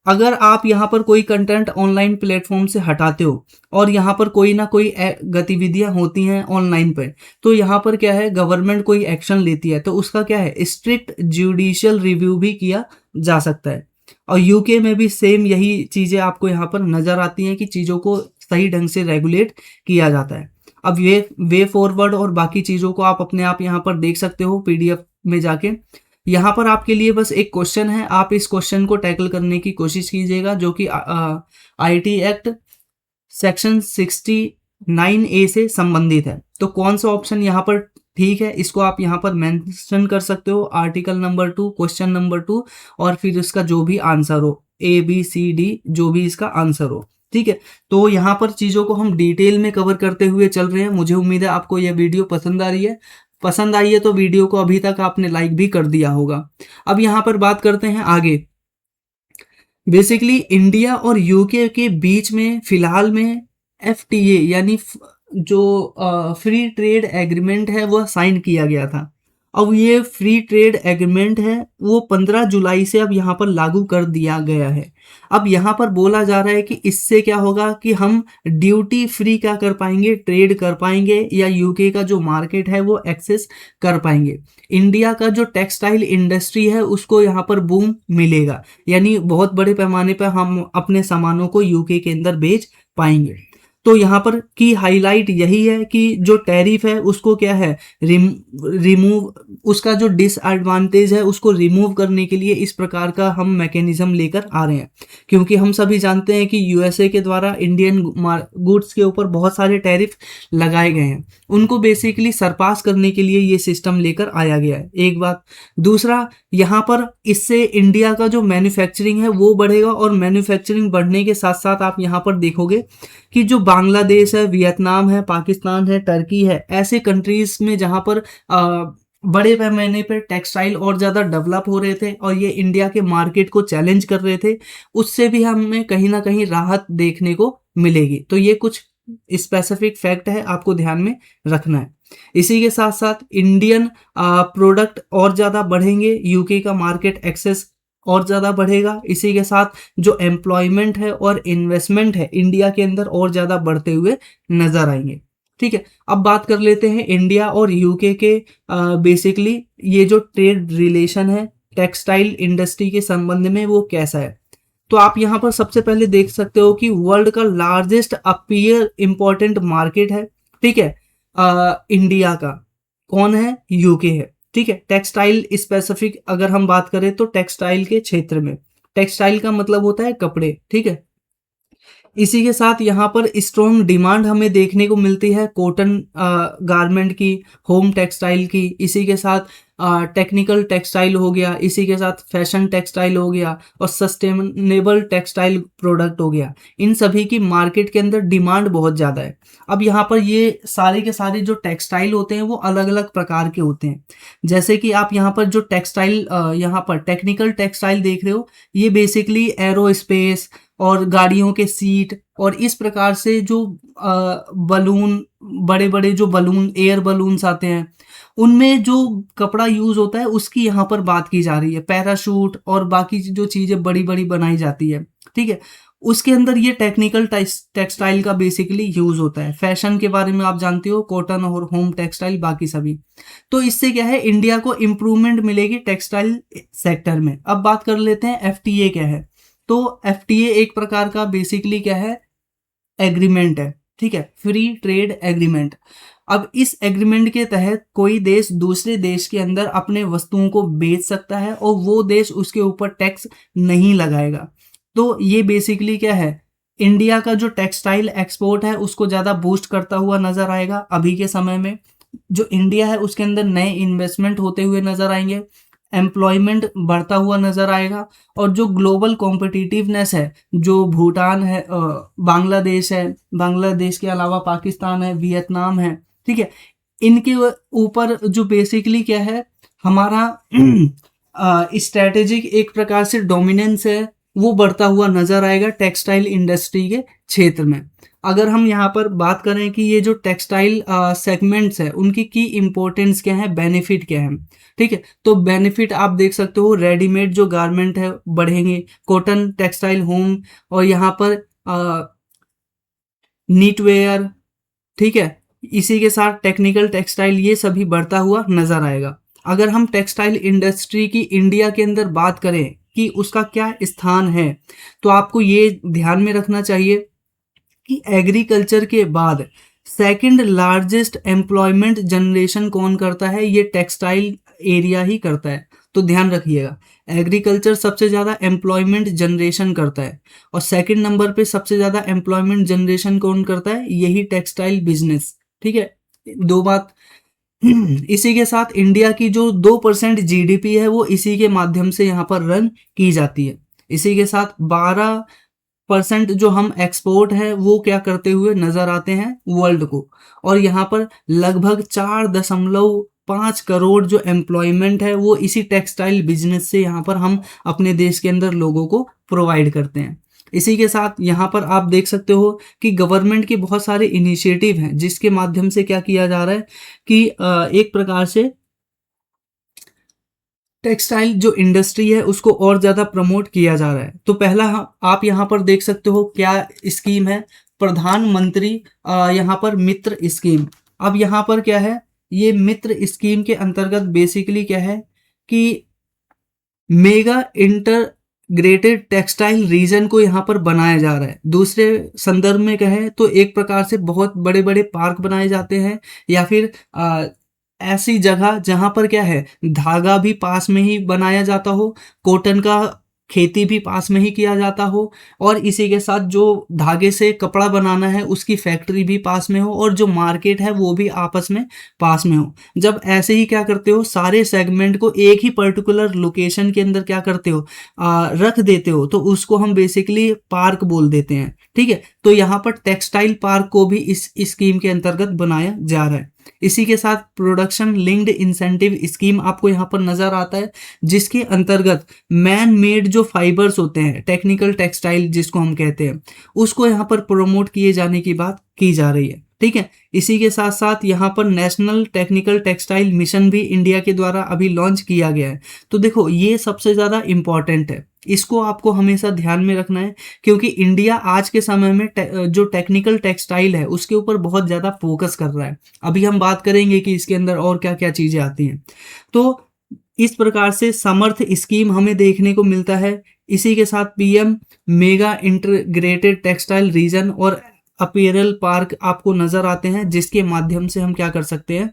अगर आप यहाँ पर कोई कंटेंट ऑनलाइन प्लेटफॉर्म से हटाते हो और यहाँ पर कोई ना कोई गतिविधियां होती हैं ऑनलाइन पर, तो यहाँ पर क्या है, गवर्नमेंट कोई एक्शन लेती है तो उसका क्या है, स्ट्रिक्ट जुडिशियल रिव्यू भी किया जा सकता है। और यूके में भी सेम यही चीजें आपको यहाँ पर नजर आती हैं कि चीजों को सही ढंग से रेगुलेट किया जाता है। अब ये वे फॉरवर्ड और बाकी चीजों को आप अपने आप यहाँ पर देख सकते हो पीडीएफ में जाके। यहाँ पर आपके लिए बस एक क्वेश्चन है, आप इस क्वेश्चन को टैकल करने की कोशिश कीजिएगा, जो कि आईटी एक्ट सेक्शन 69A से संबंधित है। तो कौन सा ऑप्शन यहाँ पर ठीक है, इसको आप यहाँ पर मेंशन कर सकते हो, आर्टिकल नंबर 2 क्वेश्चन नंबर 2 और फिर इसका जो भी आंसर हो, ABCD जो भी इसका आंसर हो। ठीक है, तो यहाँ पर चीजों को हम डिटेल में कवर करते हुए चल रहे हैं। मुझे उम्मीद है आपको यह वीडियो पसंद आ रही है। पसंद आई है तो वीडियो को अभी तक आपने लाइक भी कर दिया होगा। अब यहाँ पर बात करते हैं आगे। बेसिकली इंडिया और यूके के बीच में फिलहाल में FTA यानी जो फ्री ट्रेड एग्रीमेंट है वह साइन किया गया था। अब ये फ्री ट्रेड एग्रीमेंट है वो 15 जुलाई से अब यहाँ पर लागू कर दिया गया है। अब यहाँ पर बोला जा रहा है कि इससे क्या होगा कि हम ड्यूटी फ्री क्या कर पाएंगे, ट्रेड कर पाएंगे या यूके का जो मार्केट है वो एक्सेस कर पाएंगे। इंडिया का जो टेक्सटाइल इंडस्ट्री है उसको यहाँ पर बूम मिलेगा, यानी बहुत बड़े पैमाने पर हम अपने सामानों को यूके के अंदर बेच पाएंगे। तो यहाँ पर की हाईलाइट यही है कि जो टैरिफ है उसको क्या है, रिमूव, उसका जो डिसएडवांटेज है उसको रिमूव करने के लिए इस प्रकार का हम मैकेनिज्म लेकर आ रहे हैं। क्योंकि हम सभी जानते हैं कि यूएसए के द्वारा इंडियन गुड्स के ऊपर बहुत सारे टैरिफ लगाए गए हैं, उनको बेसिकली सरपास करने के लिए ये सिस्टम लेकर आया गया है। एक बात। दूसरा, यहाँ पर इससे इंडिया का जो मैन्युफैक्चरिंग है वो बढ़ेगा, और मैन्युफैक्चरिंग बढ़ने के साथ साथ आप यहाँ पर देखोगे कि जो बांग्लादेश है, वियतनाम है, पाकिस्तान है, टर्की है, ऐसे कंट्रीज में जहां पर बड़े पैमाने पर टेक्सटाइल और ज़्यादा डेवलप हो रहे थे और ये इंडिया के मार्केट को चैलेंज कर रहे थे, उससे भी हमें कहीं ना कहीं राहत देखने को मिलेगी। तो ये कुछ स्पेसिफिक फैक्ट है, आपको ध्यान में रखना है। इसी के साथ साथ इंडियन प्रोडक्ट और ज़्यादा बढ़ेंगे, यूके का मार्केट एक्सेस और ज़्यादा बढ़ेगा। इसी के साथ जो एम्प्लॉयमेंट है और इन्वेस्टमेंट है इंडिया के अंदर और ज़्यादा बढ़ते हुए नजर आएंगे। ठीक है, अब बात कर लेते हैं इंडिया और यूके के बेसिकली ये जो ट्रेड रिलेशन है टेक्सटाइल इंडस्ट्री के संबंध में वो कैसा है। तो आप यहाँ पर सबसे पहले देख सकते हो कि वर्ल्ड का लार्जेस्ट अपीयर इंपॉर्टेंट मार्केट है। ठीक है, इंडिया का कौन है, यूके है। ठीक है, टेक्सटाइल स्पेसिफिक अगर हम बात करें तो टेक्सटाइल के क्षेत्र में, टेक्सटाइल का मतलब होता है कपड़े। ठीक है, इसी के साथ यहाँ पर स्ट्रॉन्ग डिमांड हमें देखने को मिलती है कॉटन गारमेंट की, होम टेक्सटाइल की, इसी के साथ टेक्निकल टेक्सटाइल हो गया, इसी के साथ फैशन टेक्सटाइल हो गया और सस्टेनेबल टेक्सटाइल प्रोडक्ट हो गया। इन सभी की मार्केट के अंदर डिमांड बहुत ज़्यादा है। अब यहाँ पर ये सारे के सारे जो टेक्सटाइल होते हैं वो अलग अलग प्रकार के होते हैं। जैसे कि आप यहाँ पर जो टेक्सटाइल यहाँ पर टेक्निकल टेक्सटाइल देख रहे हो, ये बेसिकली एरोस्पेस और गाड़ियों के सीट और इस प्रकार से जो बलून, बड़े बड़े जो बलून, एयर बलून्स आते हैं, उनमें जो कपड़ा यूज होता है उसकी यहाँ पर बात की जा रही है। पैराशूट और बाकी जो चीजें बड़ी बड़ी बनाई जाती है, ठीक है, उसके अंदर ये टेक्निकल टेक्सटाइल का बेसिकली यूज होता है। फैशन के बारे में आप जानते हो, कॉटन और होम टेक्सटाइल बाकी सभी। तो इससे क्या है, इंडिया को इम्प्रूवमेंट मिलेगी टेक्सटाइल सेक्टर में। अब बात कर लेते हैं एफटीए क्या है। तो एफटीए एक प्रकार का बेसिकली क्या है, एग्रीमेंट है, ठीक है, फ्री ट्रेड एग्रीमेंट। अब इस एग्रीमेंट के तहत कोई देश दूसरे देश के अंदर अपने वस्तुओं को बेच सकता है और वो देश उसके ऊपर टैक्स नहीं लगाएगा। तो ये बेसिकली क्या है, इंडिया का जो टेक्सटाइल एक्सपोर्ट है उसको ज़्यादा बूस्ट करता हुआ नजर आएगा। अभी के समय में जो इंडिया है उसके अंदर नए इन्वेस्टमेंट होते हुए नजर आएंगे, एम्प्लॉयमेंट बढ़ता हुआ नजर आएगा और जो ग्लोबल कॉम्पिटिटिवनेस है, जो भूटान है, बांग्लादेश है, बांग्लादेश के अलावा पाकिस्तान है, वियतनाम है, ठीक है, इनके ऊपर जो बेसिकली क्या है, हमारा स्ट्रेटेजिक एक प्रकार से डोमिनेंस है वो बढ़ता हुआ नजर आएगा टेक्सटाइल इंडस्ट्री के क्षेत्र में। अगर हम यहाँ पर बात करें कि ये जो टेक्सटाइल सेगमेंट्स है उनकी की इम्पोर्टेंस क्या है, बेनिफिट क्या है, ठीक है, तो बेनिफिट आप देख सकते हो, रेडीमेड जो गारमेंट है बढ़ेंगे, कॉटन टेक्सटाइल, होम, और यहाँ पर नीट वेयर, ठीक है, इसी के साथ टेक्निकल टेक्सटाइल, ये सभी बढ़ता हुआ नजर आएगा। अगर हम टेक्सटाइल इंडस्ट्री की इंडिया के अंदर बात करें कि उसका क्या स्थान है, तो आपको ये ध्यान में रखना चाहिए कि एग्रीकल्चर के बाद सेकंड लार्जेस्ट एम्प्लॉयमेंट जनरेशन कौन करता है, ये टेक्सटाइल एरिया ही करता है। तो ध्यान रखिएगा, एग्रीकल्चर सबसे ज़्यादा एम्प्लॉयमेंट जनरेशन करता है और सेकंड नंबर पे सबसे ज़्यादा एम्प्लॉयमेंट जनरेशन कौन करता है, यही टेक्सटाइल बिजनेस, ठीक है, दो बात। इसी के साथ इंडिया की जो 2% जीडीपी है वो इसी के माध्यम से यहाँ पर रन की जाती है। इसी के साथ 12% जो हम एक्सपोर्ट है वो क्या करते हुए नजर आते हैं वर्ल्ड को, और यहाँ पर लगभग 4.5 करोड़ जो एम्प्लॉयमेंट है वो इसी टेक्सटाइल बिजनेस से यहाँ पर हम अपने देश के अंदर लोगों को प्रोवाइड करते हैं। इसी के साथ यहाँ पर आप देख सकते हो कि गवर्नमेंट के बहुत सारे इनिशिएटिव हैं जिसके माध्यम से क्या किया जा रहा है कि एक प्रकार से टेक्सटाइल जो इंडस्ट्री है उसको और ज़्यादा प्रमोट किया जा रहा है। तो पहला आप यहाँ पर देख सकते हो क्या स्कीम है, प्रधानमंत्री यहाँ पर मित्र स्कीम। अब यहाँ पर क्या है, ये मित्र स्कीम के अंतर्गत बेसिकली क्या है कि मेगा इंटरग्रेटेड टेक्सटाइल रीजन को यहाँ पर बनाया जा रहा है। दूसरे संदर्भ में कहें तो एक प्रकार से बहुत बड़े बड़े पार्क बनाए जाते हैं या फिर ऐसी जगह जहां पर क्या है, धागा भी पास में ही बनाया जाता हो, कॉटन का खेती भी पास में ही किया जाता हो, और इसी के साथ जो धागे से कपड़ा बनाना है उसकी फैक्ट्री भी पास में हो और जो मार्केट है वो भी आपस में पास में हो। जब ऐसे ही क्या करते हो, सारे सेगमेंट को एक ही पर्टिकुलर लोकेशन के अंदर क्या करते हो, रख देते हो, तो उसको हम बेसिकली पार्क बोल देते हैं, ठीक है। तो यहाँ पर टेक्सटाइल पार्क को भी इस स्कीम के अंतर्गत बनाया जा रहा है। इसी के साथ प्रोडक्शन लिंक्ड इंसेंटिव स्कीम आपको यहाँ पर नजर आता है, जिसके अंतर्गत मैन मेड जो फाइबर्स होते हैं, टेक्निकल टेक्सटाइल जिसको हम कहते हैं, उसको यहाँ पर प्रमोट किए जाने की बात की जा रही है, ठीक है। इसी के साथ साथ यहाँ पर नेशनल टेक्निकल टेक्सटाइल मिशन भी इंडिया के द्वारा अभी लॉन्च किया गया है। तो देखो ये सबसे ज़्यादा इम्पॉर्टेंट है, इसको आपको हमेशा ध्यान में रखना है, क्योंकि इंडिया आज के समय में जो टेक्निकल टेक्सटाइल है उसके ऊपर बहुत ज़्यादा फोकस कर रहा है। अभी हम बात करेंगे कि इसके अंदर और क्या क्या चीज़ें आती हैं। तो इस प्रकार से समर्थ स्कीम हमें देखने को मिलता है। इसी के साथ PM mega integrated textile reason और अपीयरल पार्क आपको नजर आते हैं, जिसके माध्यम से हम क्या कर सकते हैं,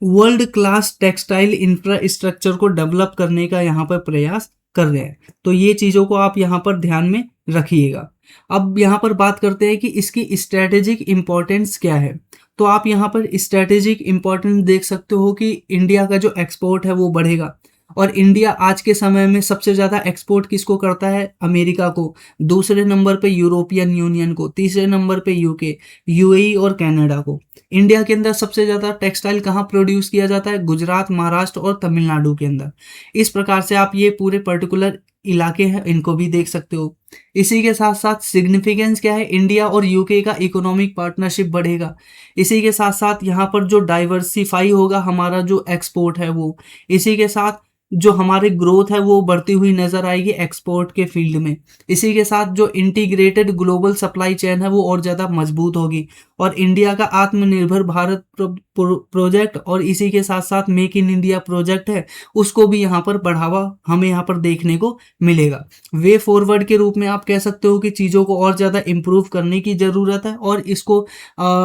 वर्ल्ड क्लास टेक्सटाइल इंफ्रास्ट्रक्चर को डेवलप करने का यहाँ पर प्रयास कर रहे हैं। तो ये चीज़ों को आप यहाँ पर ध्यान में रखिएगा। अब यहाँ पर बात करते हैं कि इसकी स्ट्रैटेजिक इम्पोर्टेंस क्या है। तो आप यहाँ पर स्ट्रैटेजिक इम्पोर्टेंस देख सकते हो कि इंडिया का जो एक्सपोर्ट है वो बढ़ेगा, और इंडिया आज के समय में सबसे ज़्यादा एक्सपोर्ट किसको करता है? अमेरिका को, दूसरे नंबर पे यूरोपियन यूनियन को, तीसरे नंबर पे यूके, यूएई और कनाडा को। इंडिया के अंदर सबसे ज़्यादा टेक्सटाइल कहाँ प्रोड्यूस किया जाता है? गुजरात, महाराष्ट्र और तमिलनाडु के अंदर। इस प्रकार से आप ये पूरे पर्टिकुलर इलाके हैं इनको भी देख सकते हो। इसी के साथ साथ सिग्निफिकेंस क्या है? इंडिया और यूके का इकोनॉमिक पार्टनरशिप बढ़ेगा। इसी के साथ साथ यहाँ पर जो डाइवर्सिफाई होगा हमारा जो एक्सपोर्ट है वो, इसी के साथ जो हमारी ग्रोथ है वो बढ़ती हुई नजर आएगी एक्सपोर्ट के फील्ड में। इसी के साथ जो इंटीग्रेटेड ग्लोबल सप्लाई चेन है वो और ज़्यादा मजबूत होगी, और इंडिया का आत्मनिर्भर भारत प्रोजेक्ट और इसी के साथ साथ मेक इन इंडिया प्रोजेक्ट है उसको भी यहाँ पर बढ़ावा हमें यहाँ पर देखने को मिलेगा। वे फॉरवर्ड के रूप में आप कह सकते हो कि चीज़ों को और ज़्यादा इम्प्रूव करने की ज़रूरत है, और इसको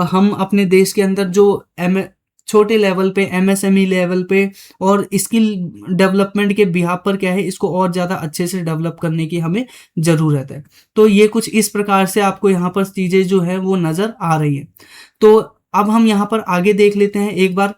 हम अपने देश के अंदर जो छोटे लेवल पे, एमएसएमई लेवल पे और स्किल डेवलपमेंट के बिहाफ पर क्या है, इसको और ज़्यादा अच्छे से डेवलप करने की हमें ज़रूरत है। तो ये कुछ इस प्रकार से आपको यहाँ पर चीज़ें जो है वो नज़र आ रही है। तो अब हम यहाँ पर आगे देख लेते हैं। एक बार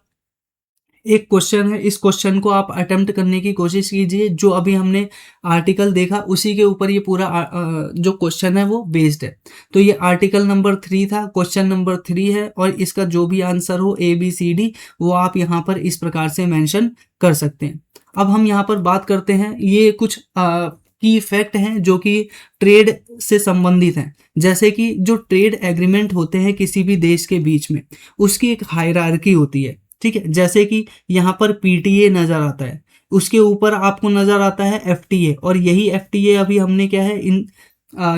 एक क्वेश्चन है, इस क्वेश्चन को आप अटेम्प्ट करने की कोशिश कीजिए। जो अभी हमने आर्टिकल देखा उसी के ऊपर ये पूरा जो क्वेश्चन है वो बेस्ड है। तो ये आर्टिकल नंबर 3 था, क्वेश्चन नंबर 3 है, और इसका जो भी आंसर हो ABCD वो आप यहाँ पर इस प्रकार से मेंशन कर सकते हैं। अब हम यहाँ पर बात करते हैं, ये कुछ की फैक्ट हैं जो कि ट्रेड से संबंधित हैं। जैसे कि जो ट्रेड एग्रीमेंट होते हैं किसी भी देश के बीच में, उसकी एक हायरार्की होती है, ठीक है। जैसे कि यहाँ पर PTA नज़र आता है, उसके ऊपर आपको नज़र आता है FTA, और यही FTA अभी हमने क्या है इन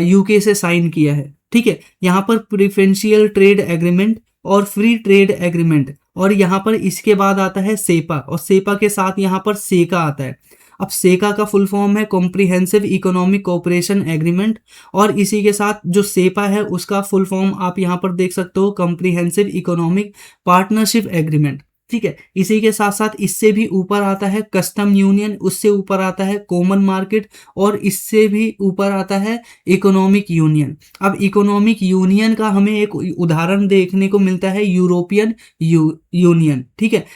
UK से साइन किया है, ठीक है। यहाँ पर प्रिफरेंशियल ट्रेड एग्रीमेंट और फ्री ट्रेड एग्रीमेंट, और यहाँ पर इसके बाद आता है सेपा, और सेपा के साथ यहाँ पर सेका आता है। अब सेका का फुल फॉर्म है कॉम्प्रिहेंसिव इकोनॉमिक कोऑपरेशन एग्रीमेंट, और इसी के साथ जो सेपा है उसका फुल फॉर्म आप यहाँ पर देख सकते हो कॉम्प्रिहेंसिव इकोनॉमिक पार्टनरशिप एग्रीमेंट, ठीक है। इसी के साथ साथ इससे भी ऊपर आता है कस्टम यूनियन, उससे ऊपर आता है कॉमन मार्केट, और इससे भी ऊपर आता है इकोनॉमिक यूनियन। अब इकोनॉमिक यूनियन का हमें एक उदाहरण देखने को मिलता है यूरोपियन यूनियन, ठीक है।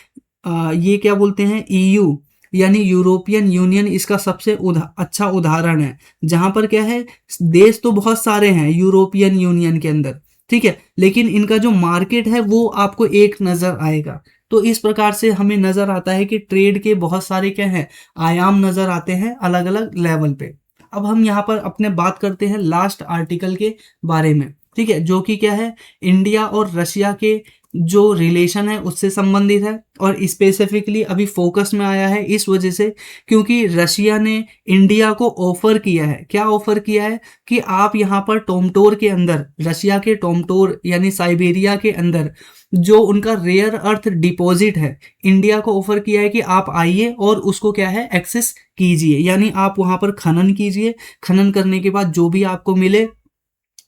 ये क्या बोलते हैं, EU यानी यूरोपियन यूनियन इसका सबसे अच्छा उदाहरण है, जहां पर क्या है देश तो बहुत सारे हैं यूरोपियन यूनियन के अंदर, ठीक है, लेकिन इनका जो मार्केट है वो आपको एक नजर आएगा। तो इस प्रकार से हमें नजर आता है कि ट्रेड के बहुत सारे क्या हैं आयाम नजर आते हैं अलग अलग लेवल पे। अब हम यहाँ पर अपने बात करते हैं लास्ट आर्टिकल के बारे में, ठीक है, जो कि क्या है इंडिया और रशिया के जो रिलेशन है उससे संबंधित है, और स्पेसिफिकली अभी फोकस में आया है इस वजह से क्योंकि रशिया ने इंडिया को ऑफर किया है। क्या ऑफर किया है कि आप यहाँ पर टोमटोर के अंदर, रशिया के टोमटोर यानी साइबेरिया के अंदर जो उनका रेयर अर्थ डिपॉजिट है, इंडिया को ऑफर किया है कि आप आइए और उसको क्या है एक्सेस कीजिए, यानी आप वहाँ पर खनन कीजिए, खनन करने के बाद जो भी आपको मिले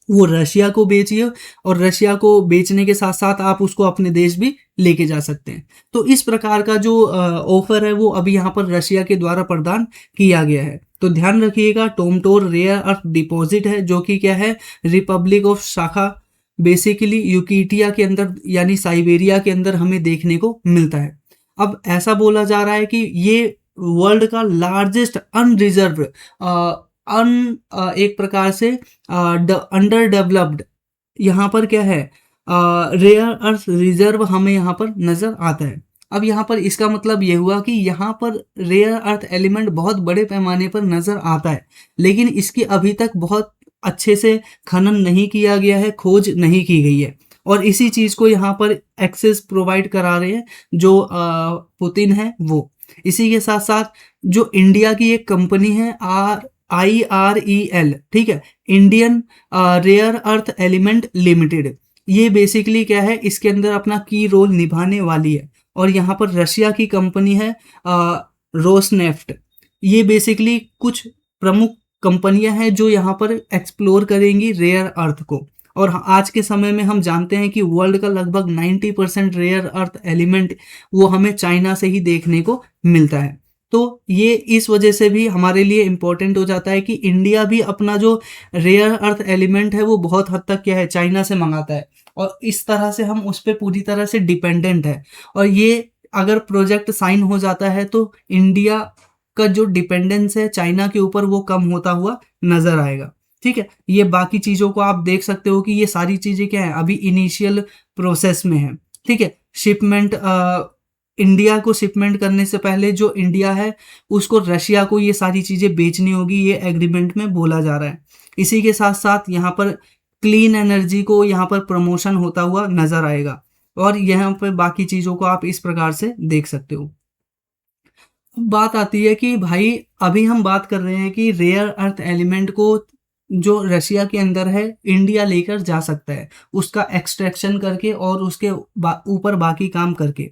वो रशिया को बेचिए, और रशिया को बेचने के साथ साथ आप उसको अपने देश भी लेके जा सकते हैं। तो इस प्रकार का जो ऑफर है वो अभी यहाँ पर रशिया के द्वारा प्रदान किया गया है। तो ध्यान रखिएगा टोमटोर रेयर अर्थ डिपॉजिट है जो कि क्या है रिपब्लिक ऑफ शाखा बेसिकली यूकिटिया के अंदर यानी साइबेरिया के अंदर हमें देखने को मिलता है। अब ऐसा बोला जा रहा है कि ये वर्ल्ड का लार्जेस्ट अनरिजर्व एक प्रकार से अंडर डेवलप्ड यहाँ पर क्या है रेयर अर्थ रिजर्व हमें यहाँ पर नजर आता है। अब यहाँ पर इसका मतलब ये हुआ कि यहाँ पर रेयर अर्थ एलिमेंट बहुत बड़े पैमाने पर नजर आता है, लेकिन इसकी अभी तक बहुत अच्छे से खनन नहीं किया गया है, खोज नहीं की गई है, और इसी चीज को यहाँ पर एक्सेस प्रोवाइड करा रहे हैं जो पुतिन है वो। इसी के साथ साथ जो इंडिया की एक कंपनी है IREL, ठीक है, Indian rare earth element limited, ये बेसिकली क्या है इसके अंदर अपना की रोल निभाने वाली है। और यहाँ पर रशिया की कंपनी है रोसनेफ्ट, ये बेसिकली कुछ प्रमुख कंपनियां हैं जो यहाँ पर एक्सप्लोर करेंगी रेयर अर्थ को। और आज के समय में हम जानते हैं कि वर्ल्ड का लगभग 90% रेयर अर्थ एलिमेंट वो हमें चाइना से ही देखने को मिलता है। तो ये इस वजह से भी हमारे लिए इम्पोर्टेंट हो जाता है कि इंडिया भी अपना जो रेयर अर्थ एलिमेंट है वो बहुत हद तक क्या है चाइना से मंगाता है, और इस तरह से हम उस पर पूरी तरह से डिपेंडेंट है। और ये अगर प्रोजेक्ट साइन हो जाता है तो इंडिया का जो डिपेंडेंस है चाइना के ऊपर वो कम होता हुआ नजर आएगा। ठीक है, ये बाकी चीजों को आप देख सकते हो कि ये सारी चीजें क्या है अभी इनिशियल प्रोसेस में है। ठीक है, शिपमेंट इंडिया को शिपमेंट करने से पहले जो इंडिया है उसको रशिया को ये सारी चीजें बेचनी होगी, ये एग्रीमेंट में बोला जा रहा है। इसी के साथ साथ यहाँ पर क्लीन एनर्जी को यहाँ पर प्रमोशन होता हुआ नजर आएगा, और यहाँ पर बाकी चीजों को आप इस प्रकार से देख सकते हो। बात आती है कि भाई अभी हम बात कर रहे हैं कि रेयर अर्थ एलिमेंट को जो रशिया के अंदर है इंडिया लेकर जा सकता है उसका एक्सट्रैक्शन करके और उसके ऊपर बाकी काम करके।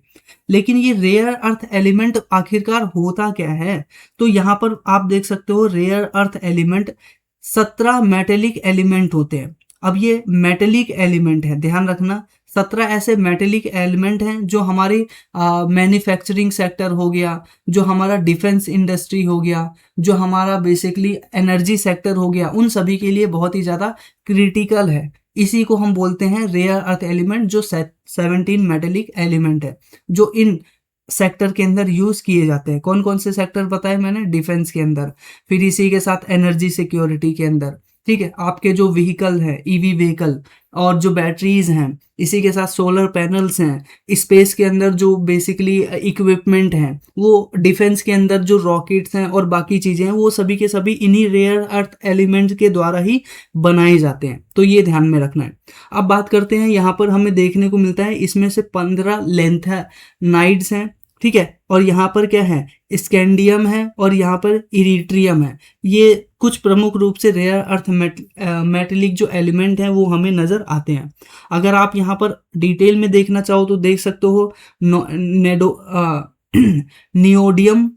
लेकिन ये रेयर अर्थ एलिमेंट आखिरकार होता क्या है, तो यहाँ पर आप देख सकते हो rare earth element 17 metallic element होते हैं। अब ये मेटेलिक एलिमेंट है, ध्यान रखना 17 ऐसे मेटेलिक एलिमेंट हैं जो हमारी मैन्युफैक्चरिंग सेक्टर हो गया, जो हमारा डिफेंस इंडस्ट्री हो गया, जो हमारा बेसिकली एनर्जी सेक्टर हो गया, उन सभी के लिए बहुत ही ज़्यादा क्रिटिकल है। इसी को हम बोलते हैं रेयर अर्थ एलिमेंट, जो 17 मेटेलिक एलिमेंट है जो इन सेक्टर के अंदर यूज किए जाते हैं। कौन कौन से सेक्टर बताए मैंने, डिफेंस के अंदर, फिर इसी के साथ एनर्जी सिक्योरिटी के अंदर। ठीक है, आपके जो व्हीकल है ईवी व्हीकल और जो बैटरीज हैं, इसी के साथ सोलर पैनल्स हैं, स्पेस के अंदर जो बेसिकली इक्विपमेंट हैं, वो डिफेंस के अंदर जो रॉकेट्स हैं और बाकी चीजें हैं, वो सभी के सभी इन्हीं रेयर अर्थ एलिमेंट के द्वारा ही बनाए जाते हैं। तो ये ध्यान में रखना है। अब बात करते हैं, यहाँ पर हमें देखने को मिलता है इसमें से 15 लेंथेनाइड्स हैं। ठीक है, और यहाँ पर क्या है स्कैंडियम है और यहाँ पर इरिट्रियम है। ये कुछ प्रमुख रूप से रेयर अर्थ मेटेलिक जो एलिमेंट हैं वो हमें नजर आते हैं। अगर आप यहाँ पर डिटेल में देखना चाहो तो देख सकते हो नियोडियम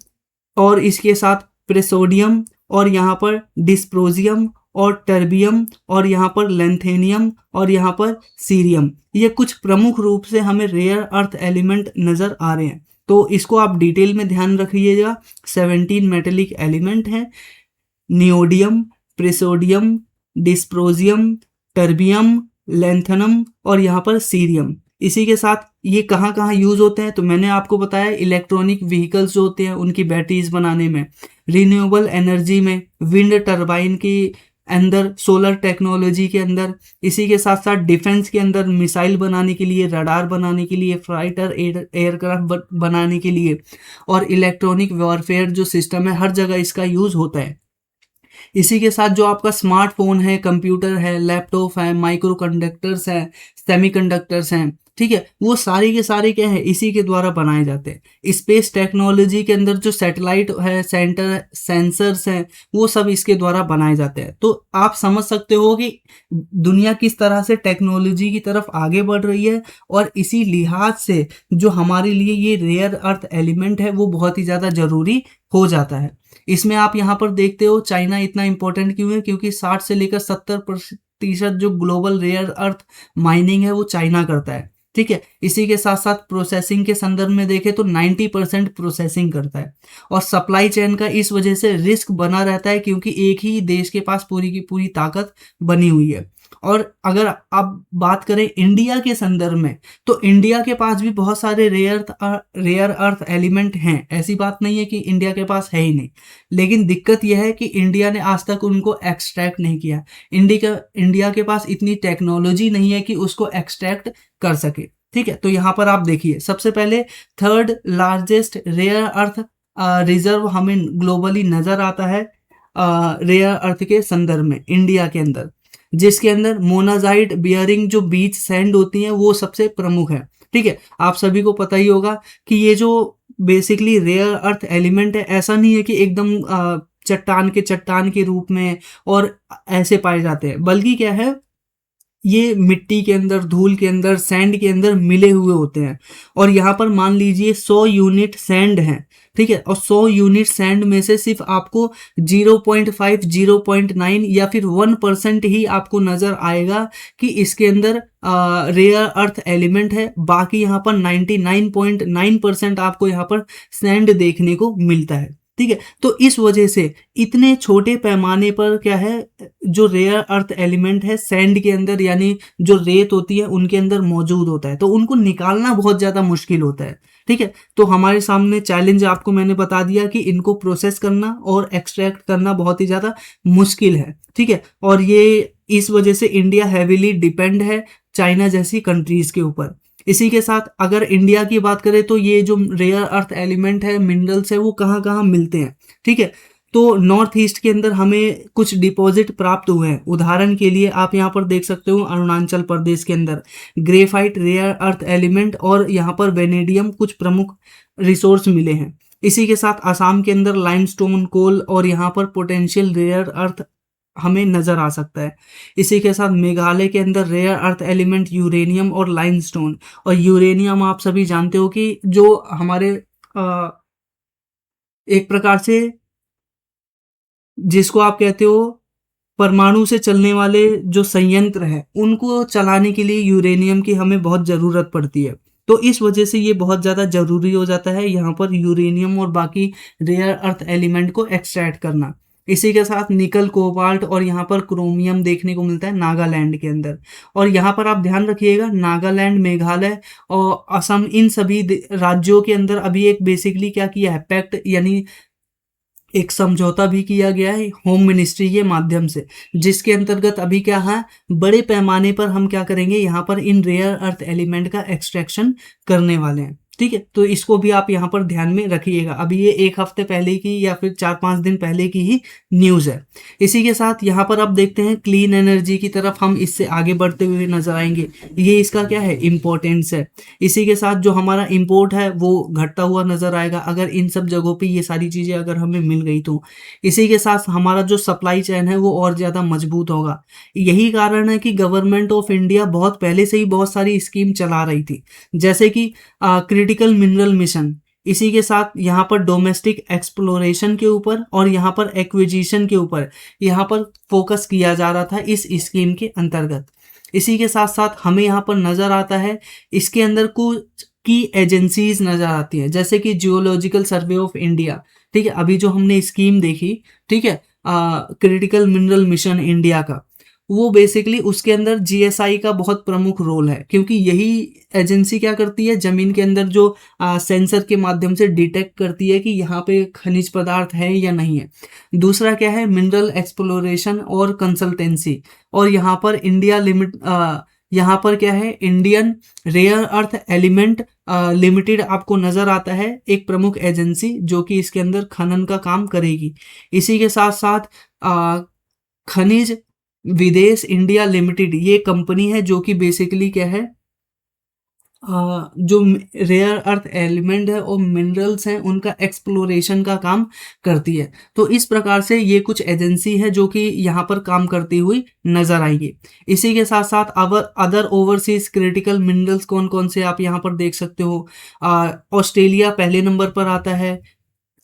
और इसके साथ प्रेसोडियम और यहाँ पर डिस्प्रोजियम और टर्बियम और यहाँ पर लेंथेनियम और यहाँ पर सीरियम, ये कुछ प्रमुख रूप से हमें रेयर अर्थ एलिमेंट नजर आ रहे हैं। तो इसको आप डिटेल में ध्यान रखिएगा। 17 मेटेलिक एलिमेंट हैं, नियोडियम, प्रेसोडियम, डिस्प्रोजियम, टर्बियम, लेंथनम और यहाँ पर सीरियम। इसी के साथ ये कहाँ कहाँ यूज होते हैं, तो मैंने आपको बताया इलेक्ट्रॉनिक व्हीकल्स जो होते हैं उनकी बैटरीज बनाने में, रिन्यूएबल एनर्जी में, विंड टर्बाइन की अंदर, सोलर टेक्नोलॉजी के अंदर, इसी के साथ साथ डिफेंस के अंदर मिसाइल बनाने के लिए, रडार बनाने के लिए, फाइटर एयरक्राफ्ट बनाने के लिए, और इलेक्ट्रॉनिक वॉरफेयर जो सिस्टम है हर जगह इसका यूज होता है। इसी के साथ जो आपका स्मार्टफोन है, कंप्यूटर है, लैपटॉप है, माइक्रो कंडक्टर्स है, सेमीकंडक्टर्स हैं, ठीक है, वो सारे के सारे क्या है इसी के द्वारा बनाए जाते हैं। स्पेस टेक्नोलॉजी के अंदर जो सैटेलाइट है, सेंसर्स हैं, वो सब इसके द्वारा बनाए जाते हैं। तो आप समझ सकते हो कि दुनिया किस तरह से टेक्नोलॉजी की तरफ आगे बढ़ रही है, और इसी लिहाज से जो हमारे लिए ये रेयर अर्थ एलिमेंट है वो बहुत ही ज़्यादा ज़रूरी हो जाता है। इसमें आप यहाँ पर देखते हो चाइना इतना इंपॉर्टेंट क्यों है, क्योंकि 60 से लेकर 70% जो ग्लोबल रेयर अर्थ माइनिंग है वो चाइना करता है। ठीक है, इसी के साथ साथ प्रोसेसिंग के संदर्भ में देखें तो 90% प्रोसेसिंग करता है, और सप्लाई चेन का इस वजह से रिस्क बना रहता है क्योंकि एक ही देश के पास पूरी की पूरी ताकत बनी हुई है। और अगर आप बात करें इंडिया के संदर्भ में, तो इंडिया के पास भी बहुत सारे रेयर अर्थ एलिमेंट हैं। ऐसी बात नहीं है कि इंडिया के पास है ही नहीं, लेकिन दिक्कत यह है कि इंडिया ने आज तक उनको एक्सट्रैक्ट नहीं किया। इंडिया के पास इतनी टेक्नोलॉजी नहीं है कि उसको एक्सट्रैक्ट कर सके। ठीक है, तो यहाँ पर आप देखिए सबसे पहले 3rd largest rare earth reserve हमें ग्लोबली नजर आता है रेयर अर्थ के संदर्भ में इंडिया के अंदर, जिसके अंदर मोनाजाइट बियरिंग जो बीच सैंड होती हैं वो सबसे प्रमुख है। ठीक है, आप सभी को पता ही होगा कि ये जो बेसिकली रेयर अर्थ एलिमेंट है ऐसा नहीं है कि एकदम चट्टान के रूप में और ऐसे पाए जाते हैं, बल्कि क्या है ये मिट्टी के अंदर, धूल के अंदर, सैंड के अंदर मिले हुए होते हैं। और यहाँ पर मान लीजिए 100 यूनिट सैंड है ठीक है, और 100 यूनिट सैंड में से सिर्फ आपको 0.5 0.9 या फिर 1% ही आपको नजर आएगा कि इसके अंदर रेयर अर्थ एलिमेंट है। बाकी यहाँ पर 99.9% आपको यहाँ पर सैंड देखने को मिलता है। ठीक है, तो इस वजह से इतने छोटे पैमाने पर क्या है, जो रेयर अर्थ एलिमेंट है सैंड के अंदर, यानी जो रेत होती है उनके अंदर मौजूद होता है, तो उनको निकालना बहुत ज़्यादा मुश्किल होता है। ठीक है, तो हमारे सामने चैलेंज आपको मैंने बता दिया कि इनको प्रोसेस करना और एक्सट्रैक्ट करना बहुत ही ज़्यादा मुश्किल है। ठीक है, और ये इस वजह से इंडिया हैवीली डिपेंड है चाइना जैसी कंट्रीज के ऊपर। इसी के साथ अगर इंडिया की बात करें तो ये जो रेयर अर्थ एलिमेंट है, मिनरल्स है, वो कहाँ कहाँ मिलते हैं। ठीक है, तो नॉर्थ ईस्ट के अंदर हमें कुछ डिपॉजिट प्राप्त हुए हैं। उदाहरण के लिए आप यहाँ पर देख सकते हो अरुणाचल प्रदेश के अंदर ग्रेफाइट, रेयर अर्थ एलिमेंट और यहाँ पर वेनेडियम कुछ प्रमुख रिसोर्स मिले हैं। इसी के साथ असम के अंदर लाइमस्टोन, कोल और यहाँ पर पोटेंशियल रेयर अर्थ हमें नजर आ सकता है। इसी के साथ मेघालय के अंदर रेयर अर्थ एलिमेंट यूरेनियम और लाइमस्टोन, और यूरेनियम आप सभी जानते हो कि जो हमारे एक प्रकार से जिसको आप कहते हो परमाणु से चलने वाले जो संयंत्र है उनको चलाने के लिए यूरेनियम की हमें बहुत ज़रूरत पड़ती है। तो इस वजह से ये बहुत ज़्यादा ज़रूरी हो जाता है यहाँ पर यूरेनियम और बाकी रेयर अर्थ एलिमेंट को एक्सट्रैक्ट करना। इसी के साथ निकल, कोबाल्ट और यहाँ पर क्रोमियम देखने को मिलता है नागालैंड के अंदर। और यहाँ पर आप ध्यान रखिएगा, नागालैंड, मेघालय और असम, इन सभी राज्यों के अंदर अभी एक बेसिकली क्या किया है, पैक्ट यानी एक समझौता भी किया गया है होम मिनिस्ट्री के माध्यम से, जिसके अंतर्गत अभी क्या है, बड़े पैमाने पर हम क्या करेंगे, यहाँ पर इन रेयर अर्थ एलिमेंट का एक्सट्रैक्शन करने वाले हैं। ठीक है, तो इसको भी आप यहाँ पर ध्यान में रखिएगा। अभी ये एक हफ्ते पहले की या फिर 4-5 दिन पहले की ही न्यूज़ है। इसी के साथ यहाँ पर आप देखते हैं क्लीन एनर्जी की तरफ हम इससे आगे बढ़ते हुए नजर आएंगे। ये इसका क्या है, इम्पोर्टेंस है। इसी के साथ जो हमारा इम्पोर्ट है वो घटता हुआ नजर आएगा अगर इन सब जगहों पे ये सारी चीज़ें अगर हमें मिल गई तो। इसी के साथ हमारा जो सप्लाई चेन है वो और ज़्यादा मजबूत होगा। यही कारण है कि गवर्नमेंट ऑफ इंडिया बहुत पहले से ही बहुत सारी स्कीम चला रही थी, जैसे कि क्रिटिकल मिनरल मिशन। इसी के साथ यहाँ पर डोमेस्टिक एक्सप्लोरेशन के ऊपर और यहाँ पर एक्विजिशन के ऊपर यहाँ पर फोकस किया जा रहा था इस स्कीम के अंतर्गत। इसी के साथ साथ हमें यहाँ पर नजर आता है इसके अंदर कुछ की एजेंसीज नजर आती हैं, जैसे कि जियोलॉजिकल सर्वे ऑफ इंडिया। ठीक है, अभी जो हमने स्कीम देखी, ठीक है, क्रिटिकल मिनरल मिशन इंडिया का, वो बेसिकली उसके अंदर जीएसआई का बहुत प्रमुख रोल है, क्योंकि यही एजेंसी क्या करती है, जमीन के अंदर जो सेंसर के माध्यम से डिटेक्ट करती है कि यहाँ पे खनिज पदार्थ है या नहीं है। दूसरा क्या है, मिनरल एक्सप्लोरेशन और कंसल्टेंसी। और यहाँ पर इंडिया लिमिट यहाँ पर क्या है, Indian rare earth element limited आपको नजर आता है, एक प्रमुख एजेंसी जो कि इसके अंदर खनन का काम करेगी। इसी के साथ साथ खनिज विदेश इंडिया लिमिटेड, ये कंपनी है जो कि बेसिकली क्या है, जो रेयर अर्थ एलिमेंट है और मिनरल्स हैं उनका एक्सप्लोरेशन का काम करती है। तो इस प्रकार से ये कुछ एजेंसी है जो कि यहाँ पर काम करती हुई नजर आएंगी। इसी के साथ साथ अदर ओवरसीज क्रिटिकल मिनरल्स कौन कौन से आप यहाँ पर देख सकते हो। ऑस्ट्रेलिया पहले नंबर पर आता है,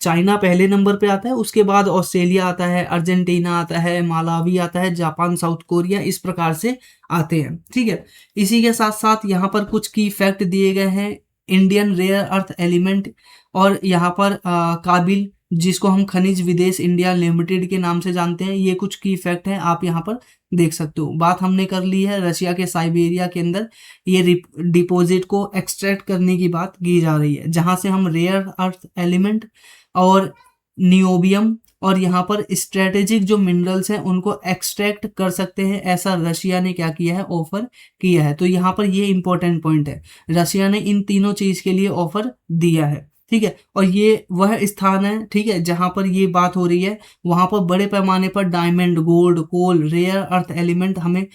चाइना पहले नंबर पे आता है, उसके बाद ऑस्ट्रेलिया आता है, अर्जेंटीना आता है, मालावी आता है, जापान, साउथ कोरिया, इस प्रकार से आते हैं। ठीक है, इसी के साथ साथ यहाँ पर कुछ की फैक्ट दिए गए हैं इंडियन रेयर अर्थ एलिमेंट, और यहाँ पर काबिल, जिसको हम खनिज विदेश इंडिया लिमिटेड के नाम से जानते हैं, ये कुछ की फैक्ट हैं, आप यहाँ पर देख सकते हो। बात हमने कर ली है रशिया के साइबेरिया के अंदर ये डिपॉजिट को एक्सट्रैक्ट करने की बात की जा रही है, जहाँ से हम रेयर अर्थ एलिमेंट और नियोबियम और यहाँ पर स्ट्रेटेजिक जो मिनरल्स हैं उनको एक्सट्रैक्ट कर सकते हैं। ऐसा रशिया ने क्या किया है, ऑफर किया है। तो यहाँ पर ये इंपॉर्टेंट पॉइंट है, रशिया ने इन तीनों चीज के लिए ऑफर दिया है। ठीक है, और ये वह स्थान है, ठीक है, जहां पर ये बात हो रही है, वहां पर बड़े पैमाने पर डायमंड, गोल्ड, कोल, रेयर अर्थ एलिमेंट हमें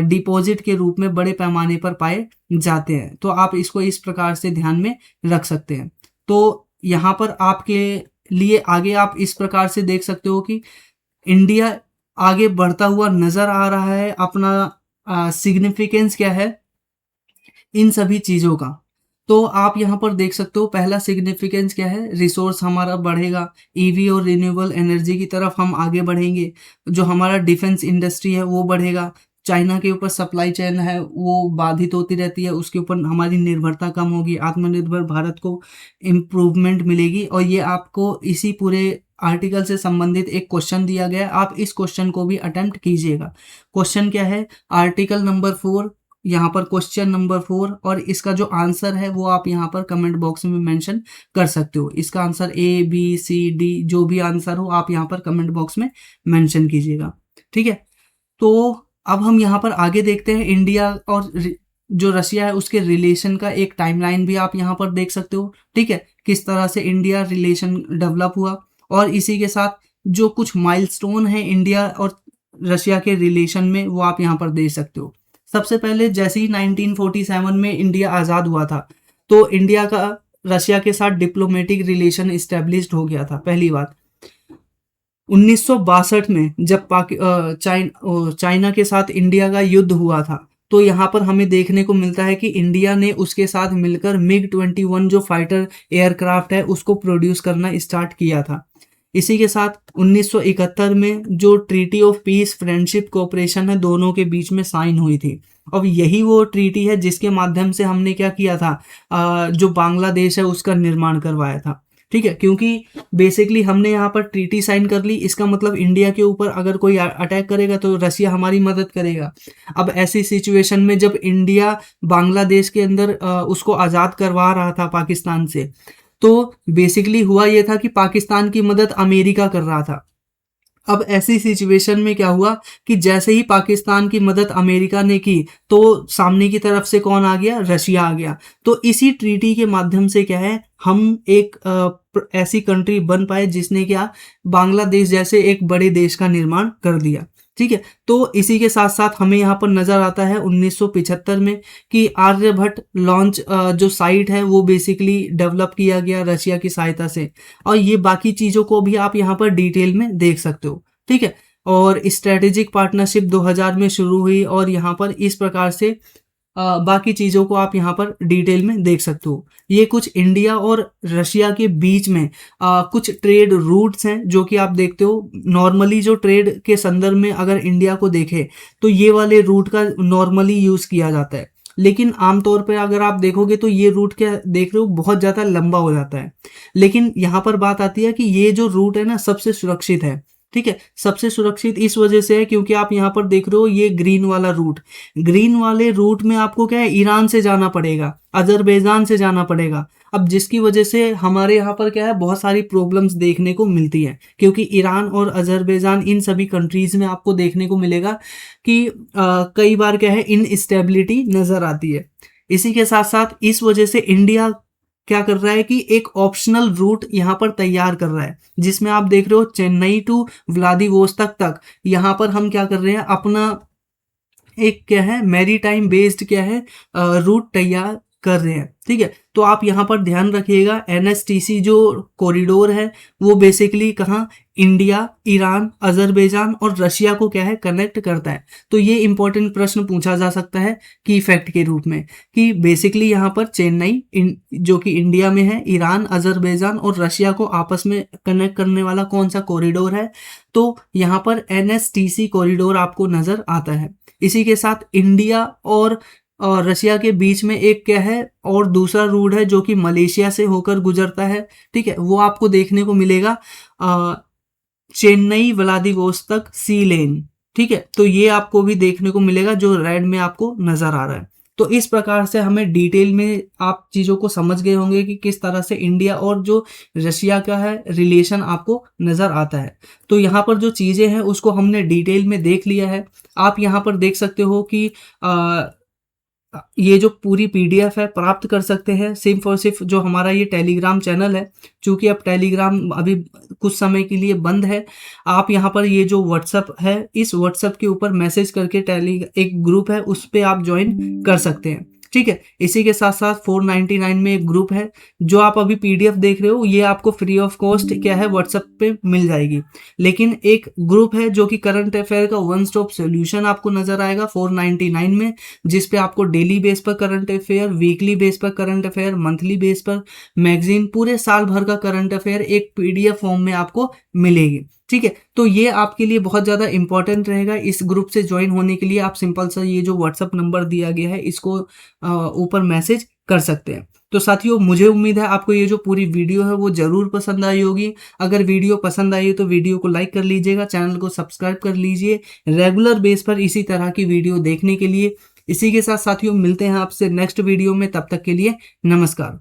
डिपॉजिट के रूप में बड़े पैमाने पर पाए जाते हैं। तो आप इसको इस प्रकार से ध्यान में रख सकते हैं। तो यहाँ पर आपके लिए आगे आप इस प्रकार से देख सकते हो कि इंडिया आगे बढ़ता हुआ नजर आ रहा है। अपना सिग्निफिकेंस क्या है इन सभी चीजों का, तो आप यहाँ पर देख सकते हो पहला सिग्निफिकेंस क्या है, रिसोर्स हमारा बढ़ेगा, ईवी और रिन्यूएबल एनर्जी की तरफ हम आगे बढ़ेंगे, जो हमारा डिफेंस इंडस्ट्री है वो बढ़ेगा, चाइना के ऊपर सप्लाई चेन है वो बाधित होती रहती है, उसके ऊपर हमारी निर्भरता कम होगी, आत्मनिर्भर भारत को इम्प्रूवमेंट मिलेगी। और ये आपको इसी पूरे आर्टिकल से संबंधित एक क्वेश्चन दिया गया है, आप इस क्वेश्चन को भी अटेम्प्ट कीजिएगा। क्वेश्चन क्या है, आर्टिकल नंबर 4, यहाँ पर क्वेश्चन नंबर 4, और इसका जो आंसर है वो आप यहाँ पर कमेंट बॉक्स में मेंशन कर सकते हो। इसका answer A B C D जो भी आंसर हो आप यहाँ पर कमेंट बॉक्स में मेंशन कीजिएगा, ठीक है। तो अब हम यहाँ पर आगे देखते हैं इंडिया और जो रशिया है उसके रिलेशन का एक टाइमलाइन भी आप यहाँ पर देख सकते हो, ठीक है, किस तरह से इंडिया रिलेशन डेवलप हुआ, और इसी के साथ जो कुछ माइलस्टोन है इंडिया और रशिया के रिलेशन में वो आप यहाँ पर देख सकते हो। सबसे पहले जैसे ही 1947 में इंडिया आज़ाद हुआ था तो इंडिया का रशिया के साथ डिप्लोमेटिक रिलेशन इस्टेब्लिश्ड हो गया था। पहली बात 1962 में जब चाइना के साथ इंडिया का युद्ध हुआ था तो यहाँ पर हमें देखने को मिलता है कि इंडिया ने उसके साथ मिलकर MiG-21 जो फाइटर एयरक्राफ्ट है उसको प्रोड्यूस करना स्टार्ट किया था। इसी के साथ 1971 में जो treaty of peace friendship cooperation है दोनों के बीच में साइन हुई थी। अब यही वो ट्रीटी है जिसके माध्यम से हमने क्या किया था, जो बांग्लादेश है उसका निर्माण करवाया था, ठीक है। क्योंकि बेसिकली हमने यहाँ पर ट्रीटी साइन कर ली, इसका मतलब इंडिया के ऊपर अगर कोई अटैक करेगा तो रशिया हमारी मदद करेगा। अब ऐसी सिचुएशन में जब इंडिया बांग्लादेश के अंदर उसको आज़ाद करवा रहा था पाकिस्तान से, तो बेसिकली हुआ ये था कि पाकिस्तान की मदद अमेरिका कर रहा था। अब ऐसी सिचुएशन में क्या हुआ कि जैसे ही पाकिस्तान की मदद अमेरिका ने की तो सामने की तरफ से कौन आ गया, रशिया आ गया। तो इसी ट्रीटी के माध्यम से क्या है, हम एक ऐसी कंट्री बन पाए जिसने क्या बांग्लादेश जैसे एक बड़े देश का निर्माण कर दिया, ठीक है। तो इसी के साथ साथ हमें यहाँ पर नजर आता है 1975 में कि आर्यभट्ट लॉन्च जो साइट है वो बेसिकली डेवलप किया गया रशिया की सहायता से, और ये बाकी चीज़ों को भी आप यहाँ पर डिटेल में देख सकते हो, ठीक है। और स्ट्रेटेजिक पार्टनरशिप 2000 में शुरू हुई और यहाँ पर इस प्रकार से बाकी चीज़ों को आप यहाँ पर डिटेल में देख सकते हो। ये कुछ इंडिया और रशिया के बीच में कुछ ट्रेड रूट्स हैं जो कि आप देखते हो। नॉर्मली जो ट्रेड के संदर्भ में अगर इंडिया को देखें तो ये वाले रूट का नॉर्मली यूज़ किया जाता है, लेकिन आमतौर पे अगर आप देखोगे तो ये रूट क्या देख रहे हो बहुत ज़्यादा लंबा हो जाता है। लेकिन यहाँ पर बात आती है कि ये जो रूट है ना सबसे सुरक्षित है, ठीक है। सबसे सुरक्षित इस वजह से है क्योंकि आप यहाँ पर देख रहे हो ये ग्रीन वाला रूट, ग्रीन वाले रूट में आपको क्या है ईरान से जाना पड़ेगा, अजरबैजान से जाना पड़ेगा। अब जिसकी वजह से हमारे यहाँ पर क्या है बहुत सारी प्रॉब्लम्स देखने को मिलती है, क्योंकि ईरान और अजरबैजान इन सभी कंट्रीज में आपको देखने को मिलेगा कि कई बार क्या है इनस्टेबिलिटी नजर आती है। इसी के साथ साथ इस वजह से इंडिया क्या कर रहा है कि एक ऑप्शनल रूट यहाँ पर तैयार कर रहा है, जिसमें आप देख रहे हो चेन्नई टू व्लादिवोस्तोक तक यहाँ पर हम क्या कर रहे हैं अपना एक क्या है मैरीटाइम बेस्ड क्या है रूट तैयार कर रहे हैं, ठीक है। तो आप यहाँ पर ध्यान रखिएगा NSTC जो कॉरिडोर है वो बेसिकली कहाँ, इंडिया, ईरान, अजरबैजान और रशिया को क्या है कनेक्ट करता है। तो ये इंपॉर्टेंट प्रश्न पूछा जा सकता है की फैक्ट के रूप में कि बेसिकली यहाँ पर चेन्नई जो कि इंडिया में है, ईरान, अजरबैजान और रशिया को आपस में कनेक्ट करने वाला कौन सा कॉरिडोर है, तो यहाँ पर NSTC कॉरिडोर आपको नजर आता है। इसी के साथ इंडिया और रशिया के बीच में एक क्या है और दूसरा रूट है जो कि मलेशिया से होकर गुजरता है, ठीक है। वो आपको देखने को मिलेगा चेन्नई व्लादिवोस्तोक सी लेन, ठीक है। तो ये आपको भी देखने को मिलेगा जो रेड में आपको नजर आ रहा है। तो इस प्रकार से हमें डिटेल में आप चीज़ों को समझ गए होंगे कि किस तरह से इंडिया और जो रशिया का है रिलेशन आपको नज़र आता है। तो यहाँ पर जो चीज़ें हैं उसको हमने डिटेल में देख लिया है। आप यहाँ पर देख सकते हो कि ये जो पूरी PDF है प्राप्त कर सकते हैं सिर्फ और सिर्फ जो हमारा ये टेलीग्राम चैनल है। चूंकि अब टेलीग्राम अभी कुछ समय के लिए बंद है, आप यहाँ पर ये जो व्हाट्सअप है इस व्हाट्सअप के ऊपर मैसेज करके एक ग्रुप है उस पर आप ज्वाइन कर सकते हैं, ठीक है। इसी के साथ साथ 499 में एक ग्रुप है। जो आप अभी पीडीएफ देख रहे हो ये आपको फ्री ऑफ कॉस्ट क्या है व्हाट्सएप पे मिल जाएगी। लेकिन एक ग्रुप है जो कि करंट अफेयर का वन स्टॉप सोल्यूशन आपको नजर आएगा 499 में, जिसपे आपको डेली बेस पर करंट अफेयर, वीकली बेस पर करंट अफेयर, मंथली बेस पर मैगजीन, पूरे साल भर का करंट अफेयर एक पीडीएफ फॉर्म में आपको मिलेगी। ठीक है, तो ये आपके लिए बहुत ज़्यादा इंपॉर्टेंट रहेगा। इस ग्रुप से ज्वाइन होने के लिए आप सिंपल सा ये जो व्हाट्सअप नंबर दिया गया है इसको ऊपर मैसेज कर सकते हैं। तो साथियों, मुझे उम्मीद है आपको ये जो पूरी वीडियो है वो जरूर पसंद आई होगी। अगर वीडियो पसंद आई है तो वीडियो को लाइक कर लीजिएगा, चैनल को सब्सक्राइब कर लीजिए रेगुलर बेस पर इसी तरह की वीडियो देखने के लिए। इसी के साथ साथियों मिलते हैं आपसे नेक्स्ट वीडियो में, तब तक के लिए नमस्कार।